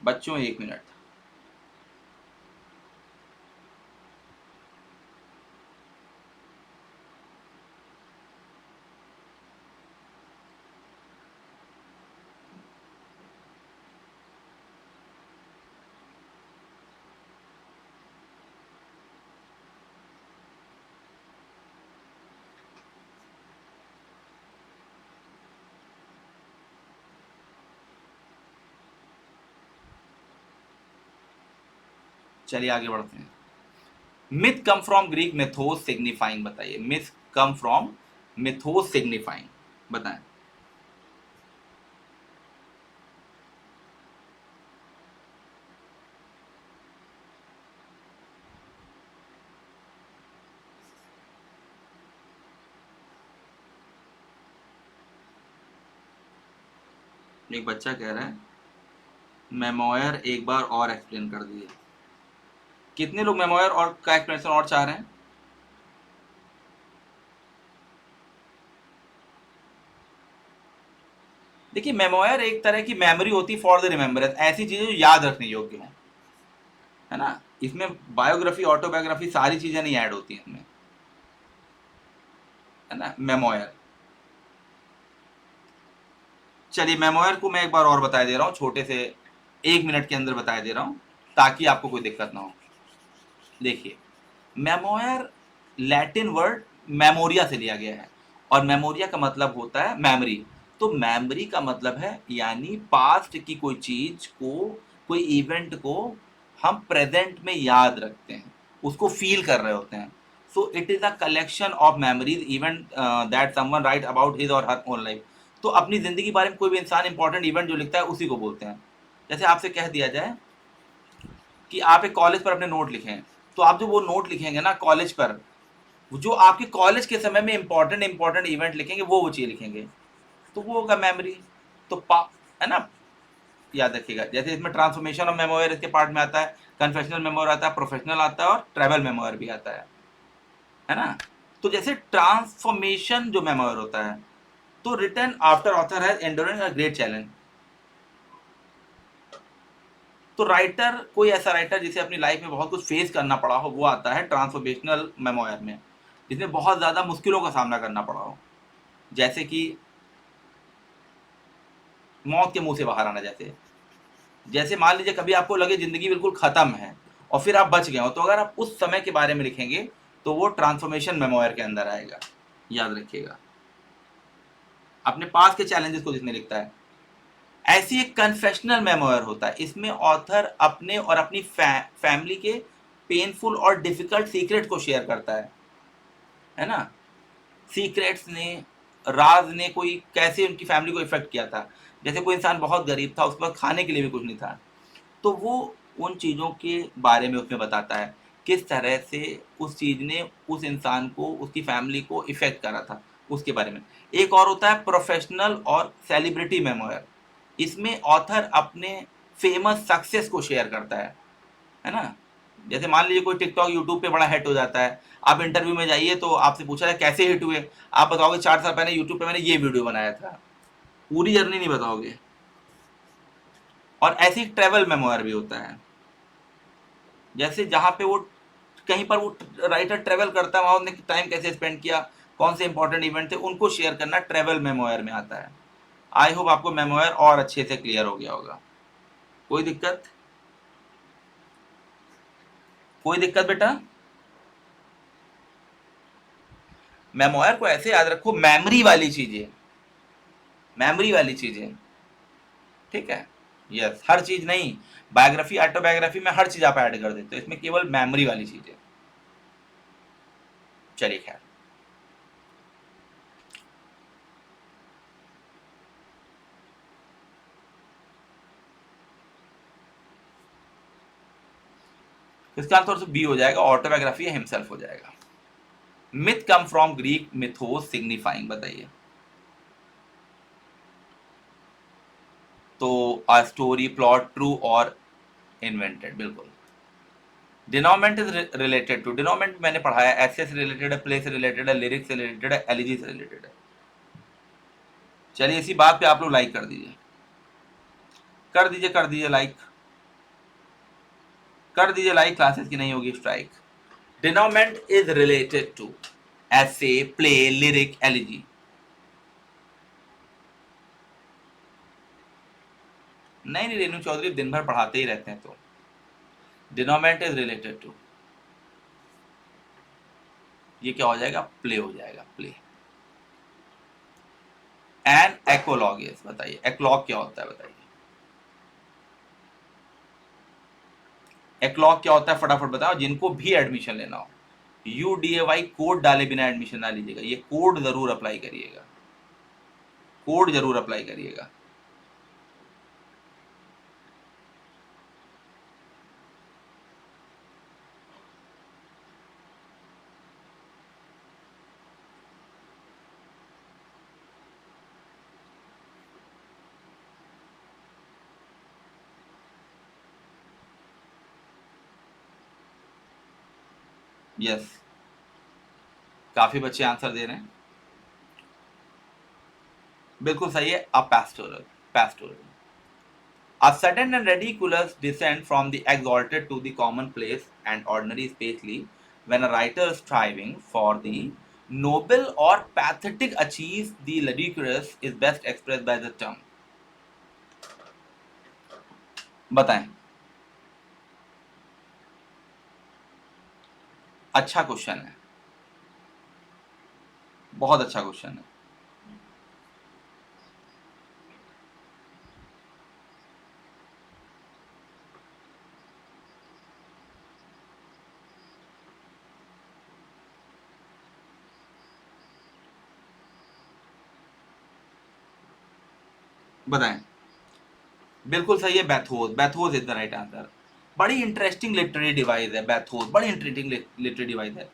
Speaker 1: बच्चों 1 मिनट। चलिए आगे बढ़ते हैं। Myth come from Greek mythos signifying, बताइए। Myth come from mythos signifying, बताएं। एक बच्चा कह रहा है मेमोयर एक बार और एक्सप्लेन कर दिए। कितने लोग मेमोयर और का एक्सप्लेनेशन और चाह रहे हैं? देखिए, मेमोयर एक तरह की मेमोरी होती है फॉर द रिमेम्बरेंस, ऐसी चीजें जो याद रखने योग्य हो, है ना। इसमें बायोग्राफी, ऑटोबायोग्राफी, सारी चीजें नहीं ऐड होती हैं इसमें, है ना। मेमोयर चलिए मेमोयर को मैं एक बार और बता दे रहा हूँ, छोटे से 1 मिनट के अंदर बता दे रहा हूँ ताकि आपको कोई दिक्कत ना हो। देखिए, मेमोयर लैटिन वर्ड मेमोरिया से लिया गया है और मेमोरिया का मतलब होता है मेमोरी। तो मेमोरी का मतलब है यानी पास्ट की कोई चीज को, कोई इवेंट को हम प्रेजेंट में याद रखते हैं, उसको फील कर रहे होते हैं। So it is a collection of memories event that someone right about his और हर ओन लाइफ। तो अपनी जिंदगी के बारे में कोई भी इंसान इंपॉर्टेंट इवेंट जो लिखता है उसी को बोलते हैं। जैसे आपसे कह दिया जाए कि आप एक कॉलेज पर अपने नोट लिखें, तो आप जो वो नोट लिखेंगे ना कॉलेज पर, जो आपके कॉलेज के समय में इंपॉर्टेंट इंपॉर्टेंट इवेंट लिखेंगे वो चीज लिखेंगे, तो वो होगा मेमोरी। तो है ना, याद रखिएगा। जैसे इसमें ट्रांसफॉर्मेशन ऑफ मेमोयर इसके पार्ट में आता है, कन्फेशनल मेमोयर आता है, प्रोफेशनल आता है और ट्रैवल मेमोयर भी आता है ना। तो जैसे ट्रांसफॉर्मेशन जो मेमोयर होता है, तो written after author has enduring a great challenge. तो राइटर, कोई ऐसा राइटर जिसे अपनी लाइफ में बहुत कुछ फेस करना पड़ा हो, वो आता है ट्रांसफॉर्मेशनल मेमोयर में, जिसमें बहुत ज्यादा मुश्किलों का सामना करना पड़ा हो। जैसे कि मौत के मुंह से बाहर आना। जैसे जैसे मान लीजिए कभी आपको लगे जिंदगी बिल्कुल खत्म है और फिर आप बच गए हो, तो अगर आप उस समय के बारे में लिखेंगे तो वो ट्रांसफॉर्मेशन मेमोयर के अंदर आएगा। याद रखिएगा, अपने पास के चैलेंजेस को जिसमें लिखता है। ऐसी एक कन्फेशनल मेमोयर होता है, इसमें ऑथर अपने और अपनी फैमिली के पेनफुल और डिफिकल्ट सीक्रेट को शेयर करता है ना। सीक्रेट्स ने, राज ने, कोई कैसे उनकी फैमिली को इफेक्ट किया था। जैसे कोई इंसान बहुत गरीब था, उसके पास खाने के लिए भी कुछ नहीं था, तो वो उन चीज़ों के बारे में उसमें बताता है, किस तरह से उस चीज़ ने उस इंसान को, उसकी फैमिली को इफेक्ट करा था, उसके बारे में। एक और होता है प्रोफेशनल और सेलिब्रिटी मेमोयर। इसमें ऑथर अपने फेमस सक्सेस को शेयर करता है ना। जैसे मान लीजिए कोई टिकटॉक यूट्यूब पे बड़ा हिट हो जाता है, आप इंटरव्यू में जाइए तो आपसे पूछा जाए कैसे हिट हुए, आप बताओगे 4 साल पहले यूट्यूब पे मैंने ये वीडियो बनाया था, पूरी जर्नी नहीं बताओगे। और ऐसी ट्रेवल मेमोयर भी होता है, जैसे जहाँ पे वो कहीं पर वो राइटर ट्रेवल करता है, वहाँ उसने टाइम कैसे स्पेंड किया, कौन से इंपॉर्टेंट इवेंट थे, उनको शेयर करना ट्रेवल मेमोयर में आता है। आई होप आपको मेमोयर और अच्छे से क्लियर हो गया होगा। कोई दिक्कत? कोई दिक्कत बेटा? मेमोयर को ऐसे याद रखो, मेमोरी वाली चीजें, मेमोरी वाली चीजें, ठीक है। यस, हर चीज नहीं, बायोग्राफी ऑटोबायोग्राफी में हर चीज आप ऐड कर देते हो, इसमें केवल मेमोरी वाली चीजें। चलिए खैर, इसका आंसर तो बी हो जाएगा, ऑटोबायोग्राफी हिमसेल्फ हो जाएगा। Myth come from Greek mythos signifying, बताइए। तो अ स्टोरी, प्लॉट, ट्रू और इन्वेंटेड, बिल्कुल। डिनोमेंट इज रिलेटेड टू, डिनोमेंट मैंने पढ़ा है, ऐसे से रिलेटेड है, प्ले से रिलेटेड है, लिरिक्स से रिलेटेड है, एलिजी से रिलेटेड है। चलिए इसी बात पे आप लोग लाइक कर दीजिए, कर दीजिए, कर दीजिए लाइक, कर दीजिए लाइक, क्लासेस की नहीं होगी स्ट्राइक। डिनोमेंट इज रिलेटेड टू ऐसे, प्ले, लिरिक, एलिजी। नहीं नहीं, रेणु चौधरी दिन भर पढ़ाते ही रहते हैं, तो डिनोमेंट इज रिलेटेड टू, ये क्या हो जाएगा, प्ले हो जाएगा, प्ले। एन एक्वोलॉगियस, बताइए एक्लॉग क्या होता है, बताइए। एक्लॉग क्या होता है, फटाफट बताओ, जिनको भी एडमिशन लेना हो। UDAY कोड डाले बिना एडमिशन ना लीजिएगा, ये कोड जरूर अप्लाई करिएगा, कोड जरूर अप्लाई करिएगा। यस, काफी बच्चे आंसर दे रहे हैं, बिल्कुल सही है। अब pastoral, pastoral, a sudden and ridiculous descent from the exalted to the commonplace and ordinary, especially when a writer is striving for the noble or pathetic achieves the ludicrous, is best expressed by the term. बताएं। अच्छा क्वेश्चन है, बहुत अच्छा क्वेश्चन है। बताएं। बिल्कुल सही है, बैथोस, बैथोस इज द राइट आंसर। बड़ी इंटरेस्टिंग लिटरेरी डिवाइस है बैथोस, बड़ी इंटरेस्टिंग लिटरेरी डिवाइस है।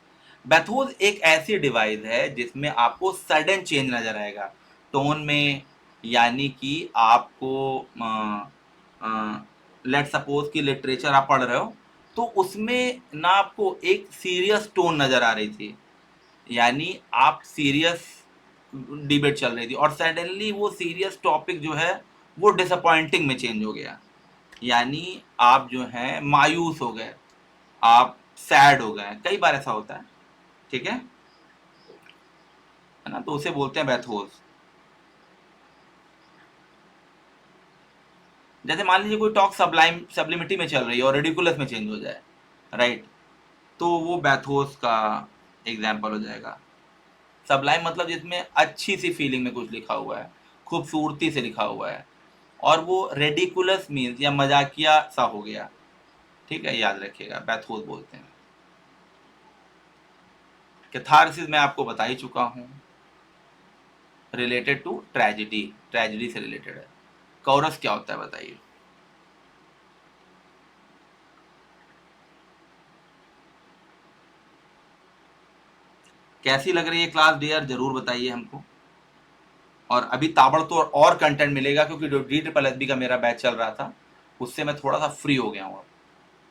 Speaker 1: बैथोस एक ऐसी डिवाइस है जिसमें आपको सडन चेंज नजर आएगा टोन में, यानी कि आपको लेट सपोज कि लिटरेचर आप पढ़ रहे हो, तो उसमें ना आपको एक सीरियस टोन नजर आ रही थी, यानी आप सीरियस डिबेट चल रही थी, और सडनली वो सीरियस टॉपिक जो है वो डिसअपॉइंटिंग में चेंज हो गया, यानी आप जो है मायूस हो गए, आप सैड हो गए, कई बार ऐसा होता है। ठीक है ना, तो उसे बोलते हैं बैथोस। जैसे मान लीजिए कोई टॉक सब्लाइम सब्लिमिटी में चल रही है और रेडिकुलस में चेंज हो जाए, राइट, तो वो बैथोस का एग्जाम्पल हो जाएगा। सब्लाइम मतलब जिसमें अच्छी सी फीलिंग में कुछ लिखा हुआ है, खूबसूरती से लिखा हुआ है, और वो रेडिकुलस मीन्स या मजाकिया सा हो गया। ठीक है, याद रखिएगा, बैथोस बोलते हैं। कैथारसिस मैं आपको बता ही चुका हूं, रिलेटेड टू ट्रेजिडी, ट्रेजिडी से रिलेटेड है। कौरस क्या होता है बताइए। कैसी लग रही है क्लास डियर, जरूर बताइए हमको। और अभी ताबड़तोड़ और कंटेंट मिलेगा, क्योंकि जो डी ट्रिपल एस बी का मेरा बैच चल रहा था उससे मैं थोड़ा सा फ्री हो गया हूँ।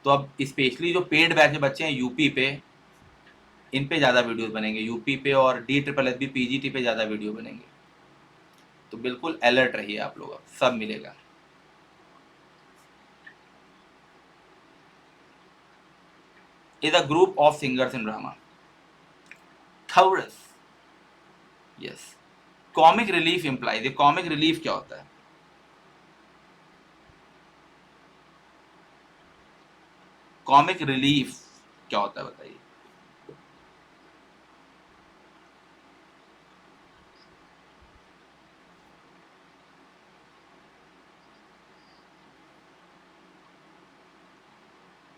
Speaker 1: तो अब स्पेशली जो पेड बैच में बच्चे हैं यूपी पे, इन पे ज़्यादा वीडियोस बनेंगे, यूपी पे और D triple S B PGT पे ज़्यादा वीडियो बनेंगे। तो बिल्कुल अलर्ट रहिए आप लोग, अब सब मिलेगा। Is a group of singers in drama. Chorus, yes. Comic relief implies, ये कॉमिक रिलीफ क्या होता है? कॉमिक रिलीफ क्या होता है बताइए।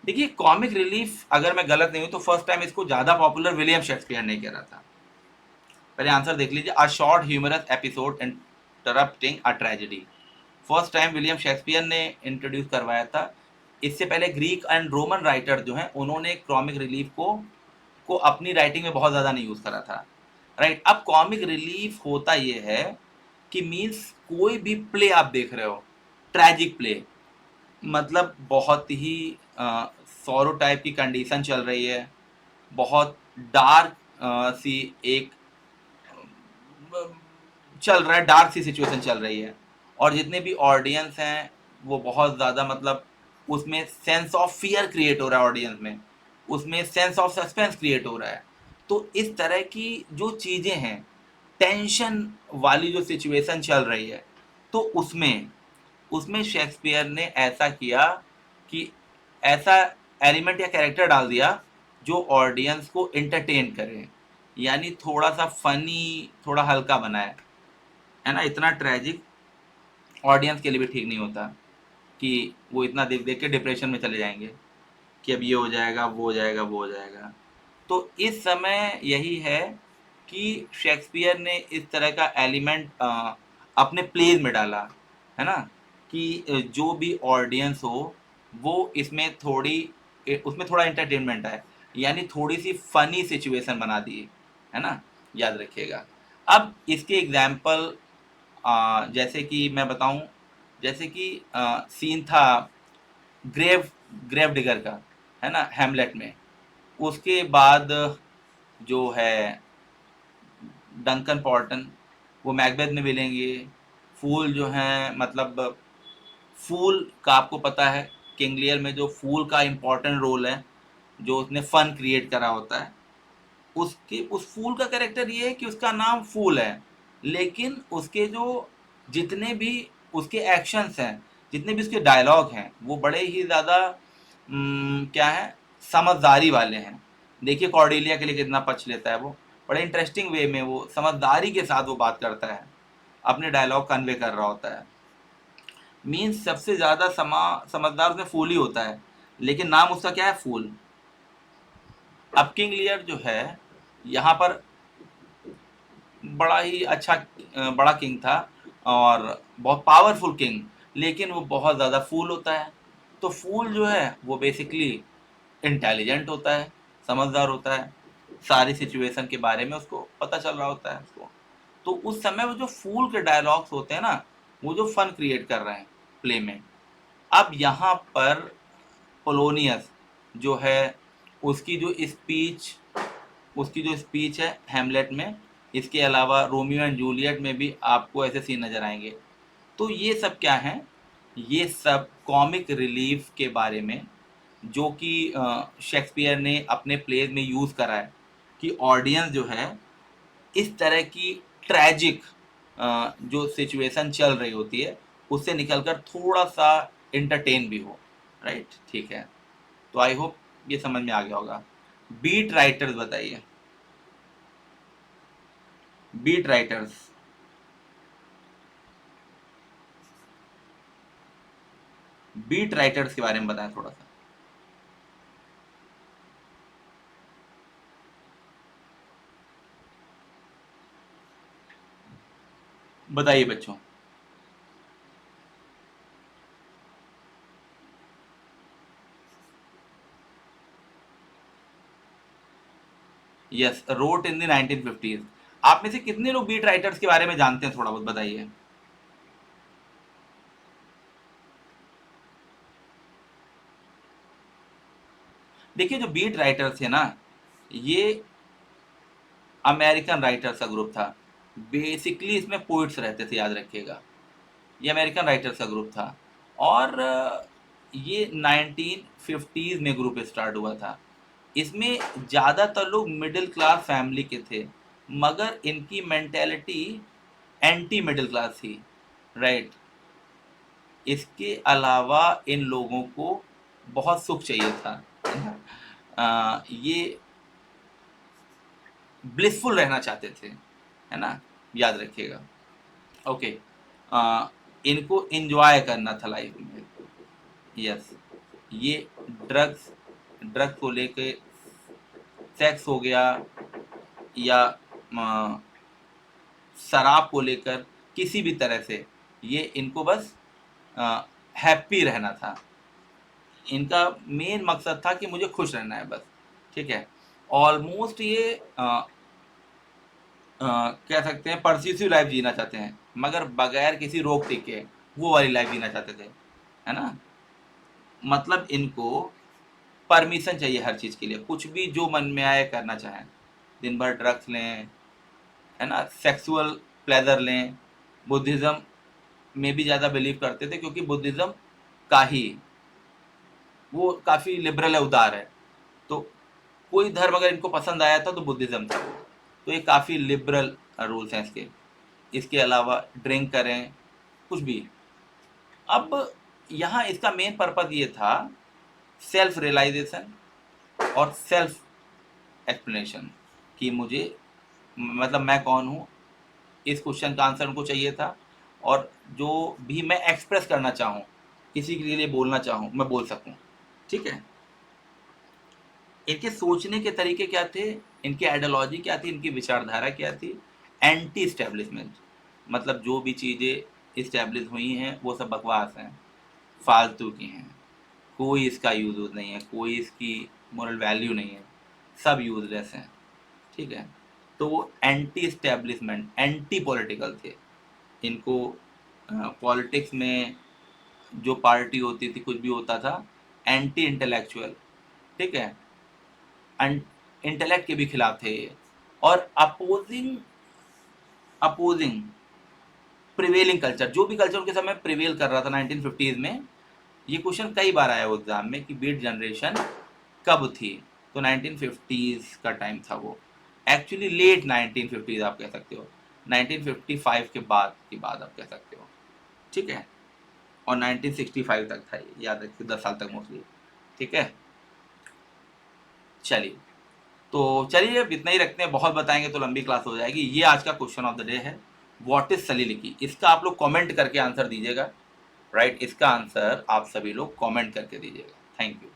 Speaker 1: देखिए, कॉमिक रिलीफ अगर मैं गलत नहीं हूं तो फर्स्ट टाइम इसको ज्यादा पॉपुलर विलियम शेक्सपियर ने करा था। पहले आंसर देख लीजिए, a short humorous episode interrupting a tragedy. First time William Shakespeare ने इंट्रोड्यूस करवाया था। इससे पहले ग्रीक एंड रोमन राइटर जो हैं उन्होंने कॉमिक रिलीफ को अपनी राइटिंग में बहुत ज़्यादा नहीं यूज़ करा था, राइट। अब कॉमिक रिलीफ होता ये है कि मीन्स कोई भी प्ले आप देख रहे हो, ट्रैजिक प्ले, मतलब बहुत ही सॉरो टाइप की कंडीशन चल रही है, बहुत डार्क सी एक चल रहा है, डार्क सी सिचुएशन चल रही है, और जितने भी ऑडियंस हैं वो बहुत ज़्यादा मतलब उसमें सेंस ऑफ फियर क्रिएट हो रहा है ऑडियंस में, उसमें सेंस ऑफ सस्पेंस क्रिएट हो रहा है। तो इस तरह की जो चीज़ें हैं, टेंशन वाली जो सिचुएशन चल रही है, तो उसमें उसमें शेक्सपियर ने ऐसा किया कि ऐसा एलिमेंट या कैरेक्टर डाल दिया जो ऑडियंस को एंटरटेन करे, यानी थोड़ा सा फनी, थोड़ा हल्का बनाए, है ना। इतना ट्रेजिक ऑडियंस के लिए भी ठीक नहीं होता कि वो इतना देख देख के डिप्रेशन में चले जाएंगे कि अब ये हो जाएगा, वो हो जाएगा, वो हो जाएगा। तो इस समय यही है कि शेक्सपियर ने इस तरह का एलिमेंट अपने प्लेज में डाला, है ना, कि जो भी ऑडियंस हो वो इसमें थोड़ी उसमें थोड़ा एंटरटेनमेंट है, यानी थोड़ी सी फनी सिचुएशन बना दी, है ना, याद रखिएगा। अब इसके एग्जाम्पल जैसे कि मैं बताऊं, जैसे कि सीन था ग्रेव ग्रेव डिगर का, है ना, हेमलेट में। उसके बाद जो है डंकन पॉर्टन, वो मैकबेथ में मिलेंगे। फूल जो हैं मतलब फूल का आपको पता है, किंग लियर में जो फूल का इम्पोर्टेंट रोल है, जो उसने फन क्रिएट करा होता है, उसके उस फूल का कैरेक्टर ये है कि उसका नाम फूल है, लेकिन उसके जो जितने भी उसके एक्शंस हैं जितने भी उसके डायलॉग हैं वो बड़े ही ज़्यादा क्या है, समझदारी वाले हैं। देखिए कॉर्डेलिया के लिए कितना पक्ष लेता है वो, बड़े इंटरेस्टिंग वे में वो समझदारी के साथ वो बात करता है, अपने डायलॉग कन्वे कर रहा होता है। मीन्स सबसे ज़्यादा समझदार उसमें फूल ही होता है, लेकिन नाम उसका क्या है, फूल। अब किंग लियर जो है यहाँ पर बड़ा ही अच्छा बड़ा किंग था और बहुत पावरफुल किंग, लेकिन वो बहुत ज़्यादा फूल होता है। तो फूल जो है वो बेसिकली इंटेलिजेंट होता है, समझदार होता है, सारी सिचुएशन के बारे में उसको पता चल रहा होता है उसको। तो उस समय वो जो फूल के डायलॉग्स होते हैं ना, वो जो फन क्रिएट कर रहे हैं प्ले में। अब यहाँ पर पोलोनियस जो है उसकी जो स्पीच है हेमलेट में, इसके अलावा रोमियो एंड जूलियट में भी आपको ऐसे सीन नज़र आएंगे। तो ये सब क्या है, ये सब कॉमिक रिलीफ के बारे में, जो कि शेक्सपियर ने अपने प्लेज में यूज़ करा है कि ऑडियंस जो है इस तरह की ट्रैजिक जो सिचुएशन चल रही होती है उससे निकलकर थोड़ा सा इंटरटेन भी हो। राइट, ठीक है। तो आई होप ये समझ में आ गया होगा। बीट राइटर्स बताइए, बीट राइटर्स। बीट राइटर्स के बारे में बताएं थोड़ा सा। बताइए बच्चों। Yes, wrote in the 1950s। आप में से कितने लोग बीट राइटर्स के बारे में जानते हैं, थोड़ा बहुत बताइए। देखिए जो बीट राइटर्स थे ना, ये अमेरिकन राइटर्स का ग्रुप था। बेसिकली इसमें पोइट्स रहते थे, याद रखिएगा। ये अमेरिकन राइटर्स का ग्रुप था और ये 1950s में ग्रुप स्टार्ट हुआ था। इसमें ज़्यादातर लोग मिडिल क्लास फैमिली के थे, मगर इनकी मेंटेलिटी एंटी मिडिल क्लास थी। राइट। इसके अलावा इन लोगों को बहुत सुख चाहिए था। ये ब्लिसफुल रहना चाहते थे, है ना, याद रखिएगा। ओके। इनको एंजॉय करना था लाइफ में। यस। ये ड्रग्स ड्रग्स को लेके, सेक्स हो गया या शराब को लेकर, किसी भी तरह से ये इनको बस हैप्पी रहना था। इनका मेन मकसद था कि मुझे खुश रहना है बस। ठीक है। ऑलमोस्ट ये कह सकते हैं परसिसिव लाइफ जीना चाहते हैं, मगर बगैर किसी रोक टिक के वो वाली लाइफ जीना चाहते थे, है ना। मतलब इनको परमिशन चाहिए हर चीज़ के लिए, कुछ भी जो मन में आए करना चाहें। दिन भर ड्रग्स लें, है ना, सेक्सुअल प्लेजर लें। बुद्धिज़्म में भी ज़्यादा बिलीव करते थे, क्योंकि बुद्धिज़्म का ही वो काफ़ी लिबरल है, उदार है। तो कोई धर्म अगर इनको पसंद आया था तो बुद्धिज़्म था वो। तो ये काफ़ी लिबरल रूल्स हैं इसके। इसके अलावा ड्रिंक करें, कुछ भी। अब यहाँ इसका मेन पर्पज़ ये था सेल्फ रियलाइजेशन और सेल्फ एक्सप्लेनेशन, कि मुझे, मतलब मैं कौन हूँ, इस क्वेश्चन का आंसर उनको चाहिए था। और जो भी मैं एक्सप्रेस करना चाहूँ, किसी के लिए बोलना चाहूँ, मैं बोल सकूँ। ठीक है। इनके सोचने के तरीके क्या थे, इनकी आइडियोलॉजी क्या थी, इनकी विचारधारा क्या थी, एंटी इस्टेब्लिशमेंट। मतलब जो भी चीज़ें इस्टेब्लिश हुई हैं वो सब बकवास हैं, फालतू की हैं, कोई इसका यूज नहीं है, कोई इसकी मोरल वैल्यू नहीं है, सब यूजलेस हैं। ठीक है। तो वो एंटी इस्टेब्लिशमेंट, एंटी पॉलिटिकल थे। इनको पॉलिटिक्स में जो पार्टी होती थी, कुछ भी होता था, एंटी इंटेलेक्चुअल। ठीक है। इंटेलेक्ट के भी खिलाफ थे ये। और अपोजिंग अपोजिंग प्रिवेलिंग कल्चर, जो भी कल्चर उनके समय प्रिवेल कर रहा था 1950s में। ये क्वेश्चन कई बार आया वो एग्जाम में कि बीट जनरेशन कब थी। तो 1950s का टाइम था वो। एक्चुअली लेट 1950s आप कह सकते हो, 1955 के बाद की बात आप कह सकते हो। ठीक है। और 1965 तक था, ये याद रखिए, 10 साल तक मोस्टली। ठीक है, चलिए, तो चलिए अब इतना ही रखते हैं, बहुत बताएंगे तो लंबी क्लास हो जाएगी। ये आज का क्वेश्चन ऑफ द डे है, व्हाट इज सलिलिकी। इसका आप लोग कमेंट करके आंसर दीजिएगा, राइट, इसका आंसर आप सभी लोग कमेंट करके दीजिएगा। Thank you.